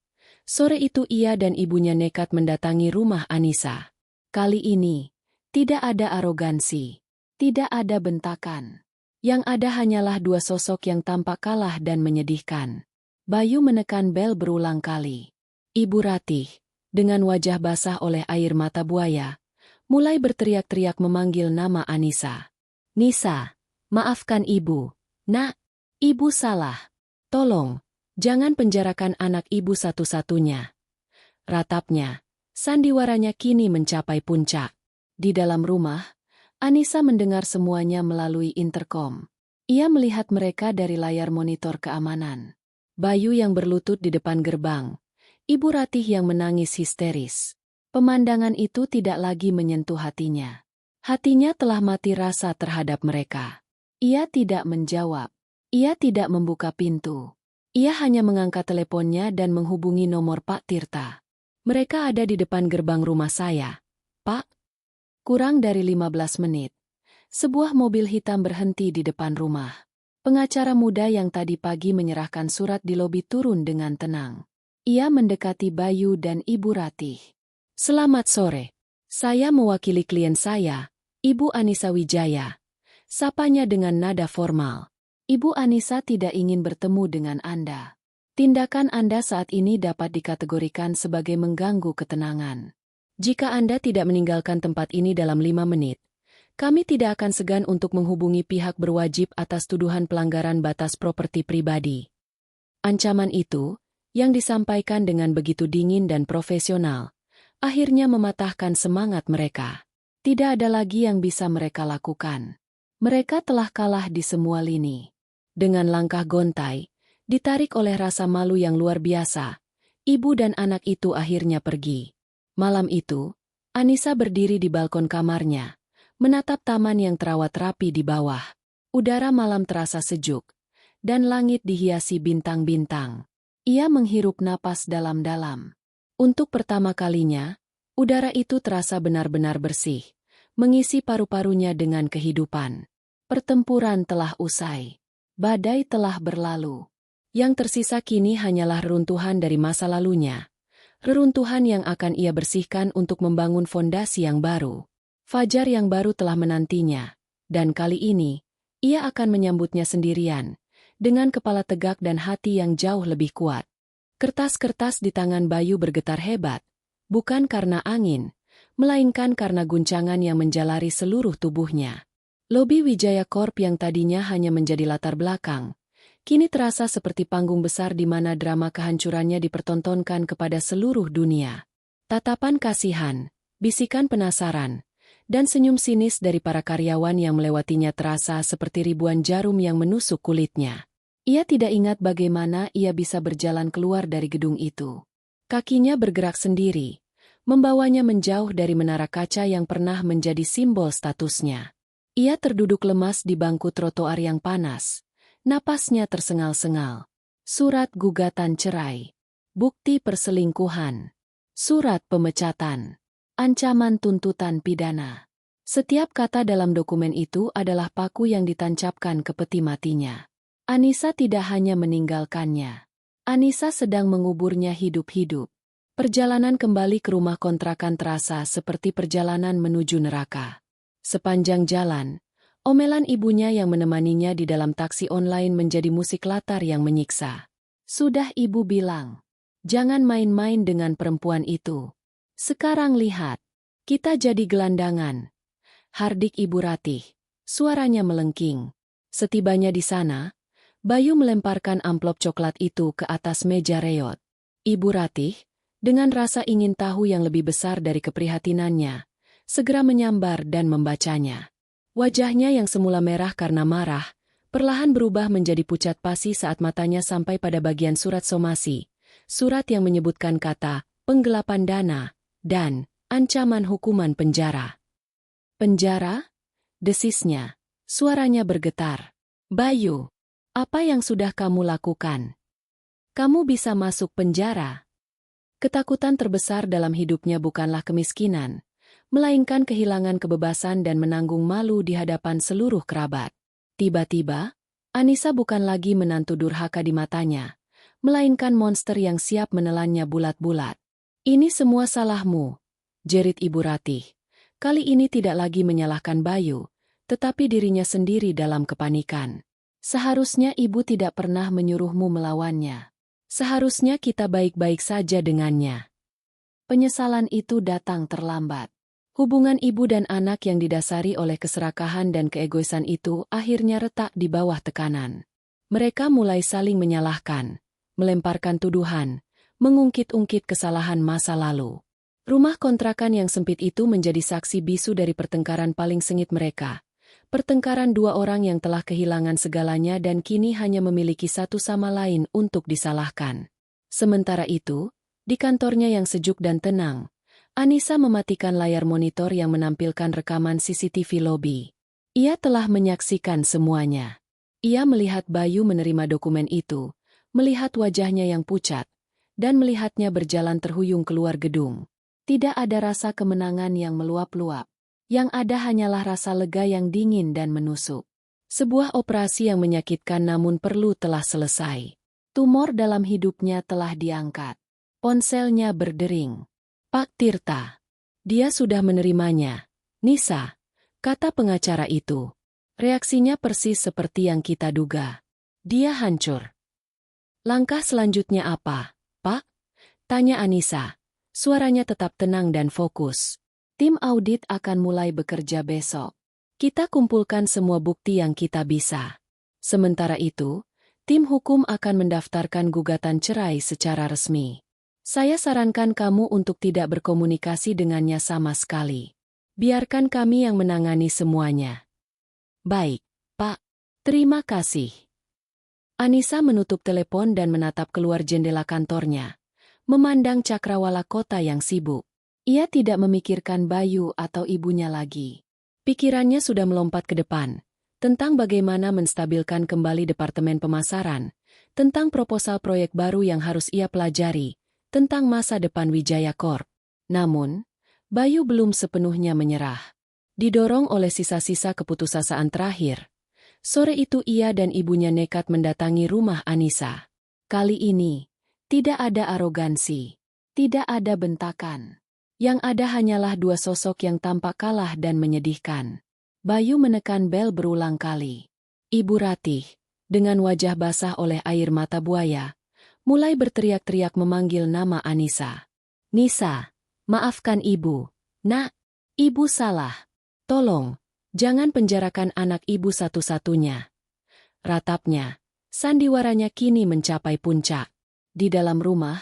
sore itu ia dan ibunya nekat mendatangi rumah Anissa. Kali ini, Tidak ada arogansi. Tidak ada bentakan. Yang ada hanyalah dua sosok yang tampak kalah dan menyedihkan. Bayu menekan bel berulang kali. Ibu Ratih, dengan wajah basah oleh air mata buaya, mulai berteriak-teriak memanggil nama Anissa. Nisa, maafkan ibu. Nak, ibu salah. Tolong, jangan penjarakan anak ibu satu-satunya. Ratapnya, sandiwaranya kini mencapai puncak. Di dalam rumah, Anissa mendengar semuanya melalui interkom. Ia melihat mereka dari layar monitor keamanan. Bayu yang berlutut di depan gerbang. Ibu Ratih yang menangis histeris. Pemandangan itu tidak lagi menyentuh hatinya. Hatinya telah mati rasa terhadap mereka. Ia tidak menjawab. Ia tidak membuka pintu. Ia hanya mengangkat teleponnya dan menghubungi nomor Pak Tirta. Mereka ada di depan gerbang rumah saya. Pak? Kurang dari 15 menit. Sebuah mobil hitam berhenti di depan rumah. Pengacara muda yang tadi pagi menyerahkan surat di lobi turun dengan tenang. Ia mendekati Bayu dan Ibu Ratih. Selamat sore. Saya mewakili klien saya, Ibu Anissa Wijaya. Sapanya dengan nada formal. Ibu Anissa tidak ingin bertemu dengan Anda. Tindakan Anda saat ini dapat dikategorikan sebagai mengganggu ketenangan. Jika Anda tidak meninggalkan tempat ini dalam 5 menit, kami tidak akan segan untuk menghubungi pihak berwajib atas tuduhan pelanggaran batas properti pribadi. Ancaman itu, yang disampaikan dengan begitu dingin dan profesional, akhirnya mematahkan semangat mereka. Tidak ada lagi yang bisa mereka lakukan. Mereka telah kalah di semua lini. Dengan langkah gontai, ditarik oleh rasa malu yang luar biasa, ibu dan anak itu akhirnya pergi. Malam itu, Anissa berdiri di balkon kamarnya, menatap taman yang terawat rapi di bawah. Udara malam terasa sejuk, dan langit dihiasi bintang-bintang. Ia menghirup napas dalam-dalam. Untuk pertama kalinya, udara itu terasa benar-benar bersih, mengisi paru-parunya dengan kehidupan. Pertempuran telah usai. Badai telah berlalu. Yang tersisa kini hanyalah reruntuhan dari masa lalunya. Reruntuhan yang akan ia bersihkan untuk membangun fondasi yang baru. Fajar yang baru telah menantinya, dan kali ini, ia akan menyambutnya sendirian, dengan kepala tegak dan hati yang jauh lebih kuat. Kertas-kertas di tangan Bayu bergetar hebat, bukan karena angin, melainkan karena guncangan yang menjalari seluruh tubuhnya. Lobi Wijaya Corp yang tadinya hanya menjadi latar belakang, kini terasa seperti panggung besar di mana drama kehancurannya dipertontonkan kepada seluruh dunia. Tatapan kasihan, bisikan penasaran, dan senyum sinis dari para karyawan yang melewatinya terasa seperti ribuan jarum yang menusuk kulitnya. Ia tidak ingat bagaimana ia bisa berjalan keluar dari gedung itu. Kakinya bergerak sendiri, membawanya menjauh dari menara kaca yang pernah menjadi simbol statusnya. Ia terduduk lemas di bangku trotoar yang panas. Napasnya tersengal-sengal. Surat gugatan cerai. Bukti perselingkuhan. Surat pemecatan. Ancaman tuntutan pidana. Setiap kata dalam dokumen itu adalah paku yang ditancapkan ke peti matinya. Anissa tidak hanya meninggalkannya. Anissa sedang menguburnya hidup-hidup. Perjalanan kembali ke rumah kontrakan terasa seperti perjalanan menuju neraka. Sepanjang jalan, omelan ibunya yang menemaninya di dalam taksi online menjadi musik latar yang menyiksa. Sudah ibu bilang, jangan main-main dengan perempuan itu. Sekarang lihat, kita jadi gelandangan. Hardik Ibu Ratih, suaranya melengking. Setibanya di sana, Bayu melemparkan amplop coklat itu ke atas meja reot. Ibu Ratih, dengan rasa ingin tahu yang lebih besar dari keprihatinannya, segera menyambar dan membacanya. Wajahnya yang semula merah karena marah, perlahan berubah menjadi pucat pasi saat matanya sampai pada bagian surat somasi. Surat yang menyebutkan kata, penggelapan dana, dan ancaman hukuman penjara. Penjara? Desisnya. Suaranya bergetar. Bayu, apa yang sudah kamu lakukan? Kamu bisa masuk penjara. Ketakutan terbesar dalam hidupnya bukanlah kemiskinan, melainkan kehilangan kebebasan dan menanggung malu di hadapan seluruh kerabat. Tiba-tiba, Anissa bukan lagi menantu durhaka di matanya, melainkan monster yang siap menelannya bulat-bulat. Ini semua salahmu, jerit Ibu Ratih, Kali ini tidak lagi menyalahkan Bayu, tetapi dirinya sendiri dalam kepanikan. Seharusnya ibu tidak pernah menyuruhmu melawannya. Seharusnya kita baik-baik saja dengannya. Penyesalan itu datang terlambat. Hubungan ibu dan anak yang didasari oleh keserakahan dan keegoisan itu akhirnya retak di bawah tekanan. Mereka mulai saling menyalahkan, melemparkan tuduhan, mengungkit-ungkit kesalahan masa lalu. Rumah kontrakan yang sempit itu menjadi saksi bisu dari pertengkaran paling sengit mereka. Pertengkaran dua orang yang telah kehilangan segalanya dan kini hanya memiliki satu sama lain untuk disalahkan. Sementara itu, di kantornya yang sejuk dan tenang, Anissa mematikan layar monitor yang menampilkan rekaman CCTV lobi. Ia telah menyaksikan semuanya. Ia melihat Bayu menerima dokumen itu, melihat wajahnya yang pucat, dan melihatnya berjalan terhuyung keluar gedung. Tidak ada rasa kemenangan yang meluap-luap. Yang ada hanyalah rasa lega yang dingin dan menusuk. Sebuah operasi yang menyakitkan namun perlu telah selesai. Tumor dalam hidupnya telah diangkat. Ponselnya berdering. Pak Tirta. Dia sudah menerimanya. Nisa, kata pengacara itu. Reaksinya persis seperti yang kita duga. Dia hancur. Langkah selanjutnya apa, Pak? Tanya Anissa. Suaranya tetap tenang dan fokus. Tim audit akan mulai bekerja besok. Kita kumpulkan semua bukti yang kita bisa. Sementara itu, tim hukum akan mendaftarkan gugatan cerai secara resmi. Saya sarankan kamu untuk tidak berkomunikasi dengannya sama sekali. Biarkan kami yang menangani semuanya. Baik, Pak. Terima kasih. Anissa menutup telepon dan menatap keluar jendela kantornya, memandang cakrawala kota yang sibuk. Ia tidak memikirkan Bayu atau ibunya lagi. Pikirannya sudah melompat ke depan, tentang bagaimana menstabilkan kembali departemen pemasaran, tentang proposal proyek baru yang harus ia pelajari, tentang masa depan Wijaya Corp. Namun, Bayu belum sepenuhnya menyerah. Didorong oleh sisa-sisa keputusasaan terakhir, sore itu ia dan ibunya nekat mendatangi rumah Anissa. Kali ini, tidak ada arogansi, tidak ada bentakan. Yang ada hanyalah dua sosok yang tampak kalah dan menyedihkan. Bayu menekan bel berulang kali. Ibu Ratih, dengan wajah basah oleh air mata buaya, mulai berteriak-teriak memanggil nama Anissa. Nisa, maafkan ibu. Nak, ibu salah. Tolong, jangan penjarakan anak ibu satu-satunya. Ratapnya, sandiwaranya kini mencapai puncak. Di dalam rumah,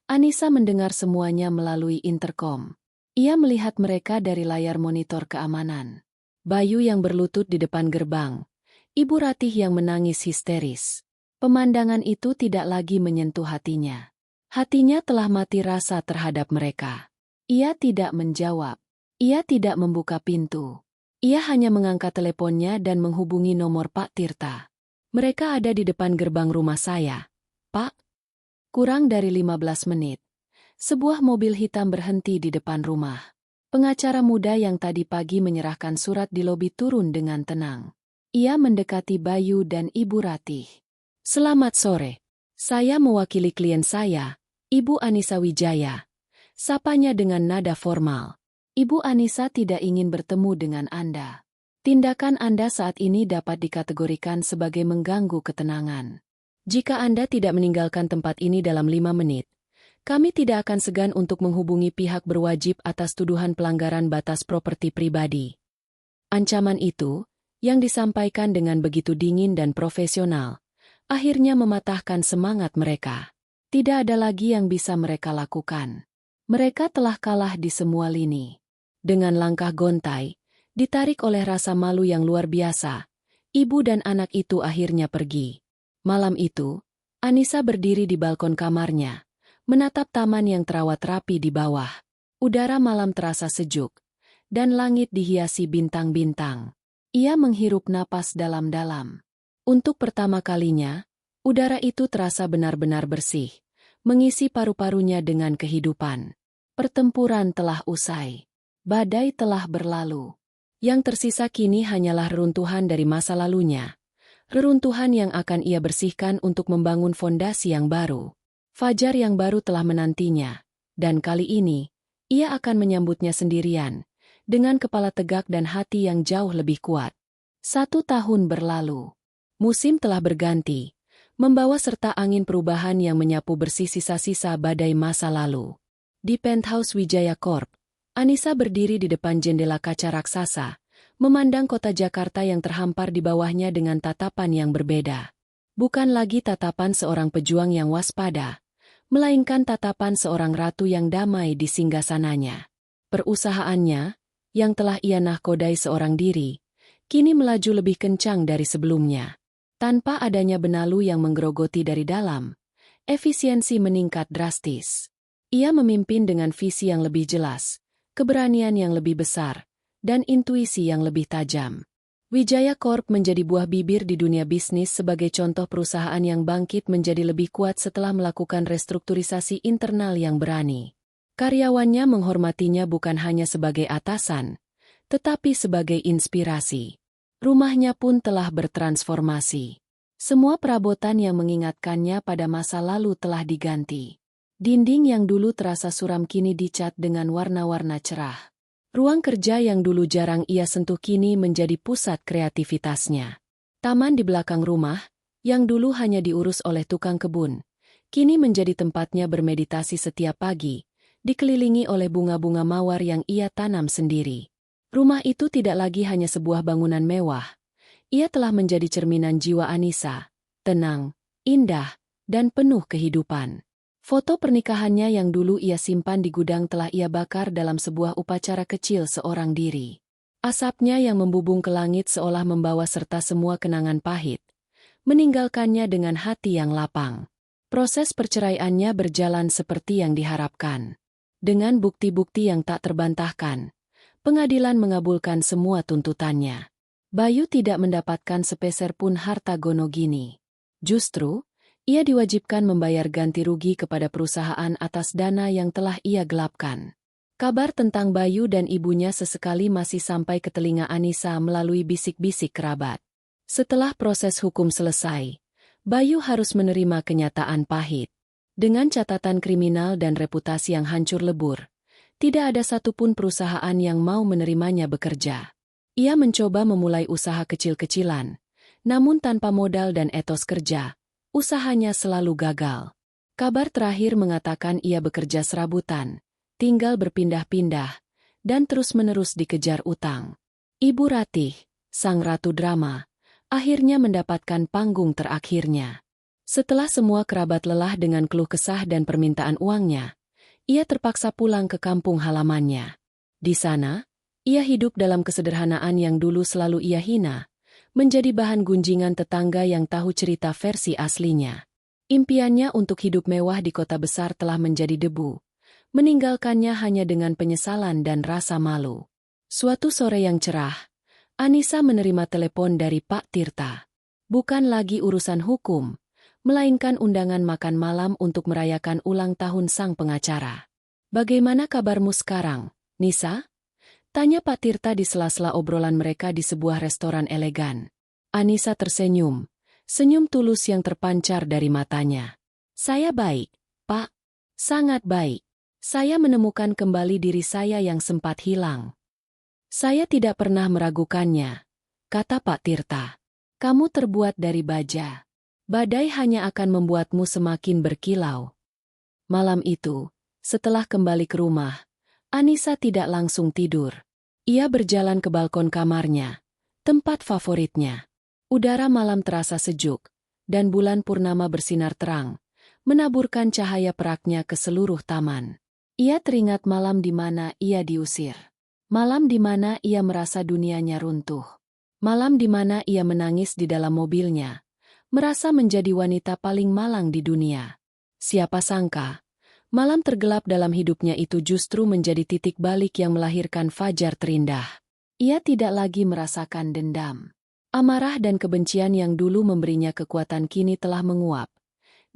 Anissa mendengar semuanya melalui interkom. Ia melihat mereka dari layar monitor keamanan. Bayu yang berlutut di depan gerbang. Ibu Ratih yang menangis histeris. Pemandangan itu tidak lagi menyentuh hatinya. Hatinya telah mati rasa terhadap mereka. Ia tidak menjawab. Ia tidak membuka pintu. Ia hanya mengangkat teleponnya dan menghubungi nomor Pak Tirta. Mereka ada di depan gerbang rumah saya. Pak? Kurang dari 15 menit. Sebuah mobil hitam berhenti di depan rumah. Pengacara muda yang tadi pagi menyerahkan surat di lobi turun dengan tenang. Ia mendekati Bayu dan Ibu Ratih. Selamat sore. Saya mewakili klien saya, Ibu Anissa Wijaya. Sapanya dengan nada formal. Ibu Anissa tidak ingin bertemu dengan Anda. Tindakan Anda saat ini dapat dikategorikan sebagai mengganggu ketenangan. Jika Anda tidak meninggalkan tempat ini dalam 5 menit, kami tidak akan segan untuk menghubungi pihak berwajib atas tuduhan pelanggaran batas properti pribadi. Ancaman itu, yang disampaikan dengan begitu dingin dan profesional, akhirnya mematahkan semangat mereka. Tidak ada lagi yang bisa mereka lakukan. Mereka telah kalah di semua lini. Dengan langkah gontai, ditarik oleh rasa malu yang luar biasa, ibu dan anak itu akhirnya pergi. Malam itu, Anissa berdiri di balkon kamarnya, menatap taman yang terawat rapi di bawah. Udara malam terasa sejuk, dan langit dihiasi bintang-bintang. Ia menghirup napas dalam-dalam. Untuk pertama kalinya, udara itu terasa benar-benar bersih, mengisi paru-parunya dengan kehidupan. Pertempuran telah usai. Badai telah berlalu. Yang tersisa kini hanyalah reruntuhan dari masa lalunya. Reruntuhan yang akan ia bersihkan untuk membangun fondasi yang baru. Fajar yang baru telah menantinya, dan kali ini, ia akan menyambutnya sendirian, dengan kepala tegak dan hati yang jauh lebih kuat. 1 tahun berlalu. Musim telah berganti, membawa serta angin perubahan yang menyapu bersih sisa-sisa badai masa lalu. Di penthouse Wijaya Corp, Anissa berdiri di depan jendela kaca raksasa, memandang kota Jakarta yang terhampar di bawahnya dengan tatapan yang berbeda. Bukan lagi tatapan seorang pejuang yang waspada, melainkan tatapan seorang ratu yang damai di singgasananya. Perusahaannya, yang telah ia nahkodai seorang diri, kini melaju lebih kencang dari sebelumnya. Tanpa adanya benalu yang menggerogoti dari dalam, efisiensi meningkat drastis. Ia memimpin dengan visi yang lebih jelas, keberanian yang lebih besar, dan intuisi yang lebih tajam. Wijaya Corp menjadi buah bibir di dunia bisnis sebagai contoh perusahaan yang bangkit menjadi lebih kuat setelah melakukan restrukturisasi internal yang berani. Karyawannya menghormatinya bukan hanya sebagai atasan, tetapi sebagai inspirasi. Rumahnya pun telah bertransformasi. Semua perabotan yang mengingatkannya pada masa lalu telah diganti. Dinding yang dulu terasa suram kini dicat dengan warna-warna cerah. Ruang kerja yang dulu jarang ia sentuh kini menjadi pusat kreativitasnya. Taman di belakang rumah, yang dulu hanya diurus oleh tukang kebun, kini menjadi tempatnya bermeditasi setiap pagi, dikelilingi oleh bunga-bunga mawar yang ia tanam sendiri. Rumah itu tidak lagi hanya sebuah bangunan mewah. Ia telah menjadi cerminan jiwa Anissa, tenang, indah, dan penuh kehidupan. Foto pernikahannya yang dulu ia simpan di gudang telah ia bakar dalam sebuah upacara kecil seorang diri. Asapnya yang membubung ke langit seolah membawa serta semua kenangan pahit, meninggalkannya dengan hati yang lapang. Proses perceraiannya berjalan seperti yang diharapkan. Dengan bukti-bukti yang tak terbantahkan, pengadilan mengabulkan semua tuntutannya. Bayu tidak mendapatkan sepeser pun harta Gonogini. Justru, ia diwajibkan membayar ganti rugi kepada perusahaan atas dana yang telah ia gelapkan. Kabar tentang Bayu dan ibunya sesekali masih sampai ke telinga Anissa melalui bisik-bisik kerabat. Setelah proses hukum selesai, Bayu harus menerima kenyataan pahit. Dengan catatan kriminal dan reputasi yang hancur lebur, tidak ada satupun perusahaan yang mau menerimanya bekerja. Ia mencoba memulai usaha kecil-kecilan, namun tanpa modal dan etos kerja, usahanya selalu gagal. Kabar terakhir mengatakan ia bekerja serabutan, tinggal berpindah-pindah, dan terus-menerus dikejar utang. Ibu Ratih, sang ratu drama, akhirnya mendapatkan panggung terakhirnya. Setelah semua kerabat lelah dengan keluh kesah dan permintaan uangnya, ia terpaksa pulang ke kampung halamannya. Di sana, ia hidup dalam kesederhanaan yang dulu selalu ia hina, menjadi bahan gunjingan tetangga yang tahu cerita versi aslinya. Impiannya untuk hidup mewah di kota besar telah menjadi debu, meninggalkannya hanya dengan penyesalan dan rasa malu. Suatu sore yang cerah, Anissa menerima telepon dari Pak Tirta. Bukan lagi urusan hukum, melainkan undangan makan malam untuk merayakan ulang tahun sang pengacara. "Bagaimana kabarmu sekarang, Nisa?" tanya Pak Tirta di sela-sela obrolan mereka di sebuah restoran elegan. Anissa tersenyum, senyum tulus yang terpancar dari matanya. "Saya baik, Pak. Sangat baik. Saya menemukan kembali diri saya yang sempat hilang." "Saya tidak pernah meragukannya," kata Pak Tirta. "Kamu terbuat dari baja. Badai hanya akan membuatmu semakin berkilau." Malam itu, setelah kembali ke rumah, Anissa tidak langsung tidur. Ia berjalan ke balkon kamarnya, tempat favoritnya. Udara malam terasa sejuk, dan bulan purnama bersinar terang, menaburkan cahaya peraknya ke seluruh taman. Ia teringat malam di mana ia diusir. Malam di mana ia merasa dunianya runtuh. Malam di mana ia menangis di dalam mobilnya, merasa menjadi wanita paling malang di dunia. Siapa sangka, malam tergelap dalam hidupnya itu justru menjadi titik balik yang melahirkan fajar terindah. Ia tidak lagi merasakan dendam. Amarah dan kebencian yang dulu memberinya kekuatan kini telah menguap,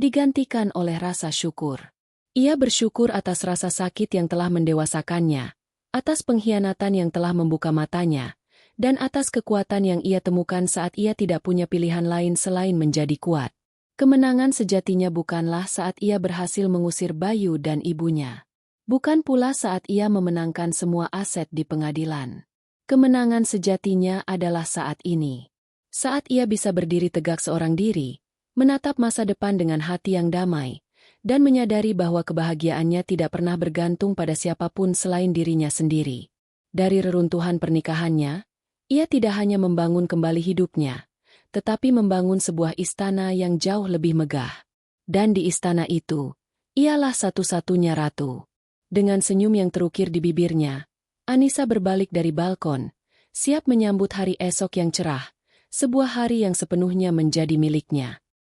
digantikan oleh rasa syukur. Ia bersyukur atas rasa sakit yang telah mendewasakannya, atas pengkhianatan yang telah membuka matanya, dan atas kekuatan yang ia temukan saat ia tidak punya pilihan lain selain menjadi kuat. Kemenangan sejatinya bukanlah saat ia berhasil mengusir Bayu dan ibunya. Bukan pula saat ia memenangkan semua aset di pengadilan. Kemenangan sejatinya adalah saat ini. Saat ia bisa berdiri tegak seorang diri, menatap masa depan dengan hati yang damai, dan menyadari bahwa kebahagiaannya tidak pernah bergantung pada siapapun selain dirinya sendiri. Dari reruntuhan pernikahannya, ia tidak hanya membangun kembali hidupnya, tetapi membangun sebuah istana yang jauh lebih megah. Dan di istana itu, ialah satu-satunya ratu. Dengan senyum yang terukir di bibirnya, Anissa berbalik dari balkon, siap menyambut hari esok yang cerah, sebuah hari yang sepenuhnya menjadi miliknya.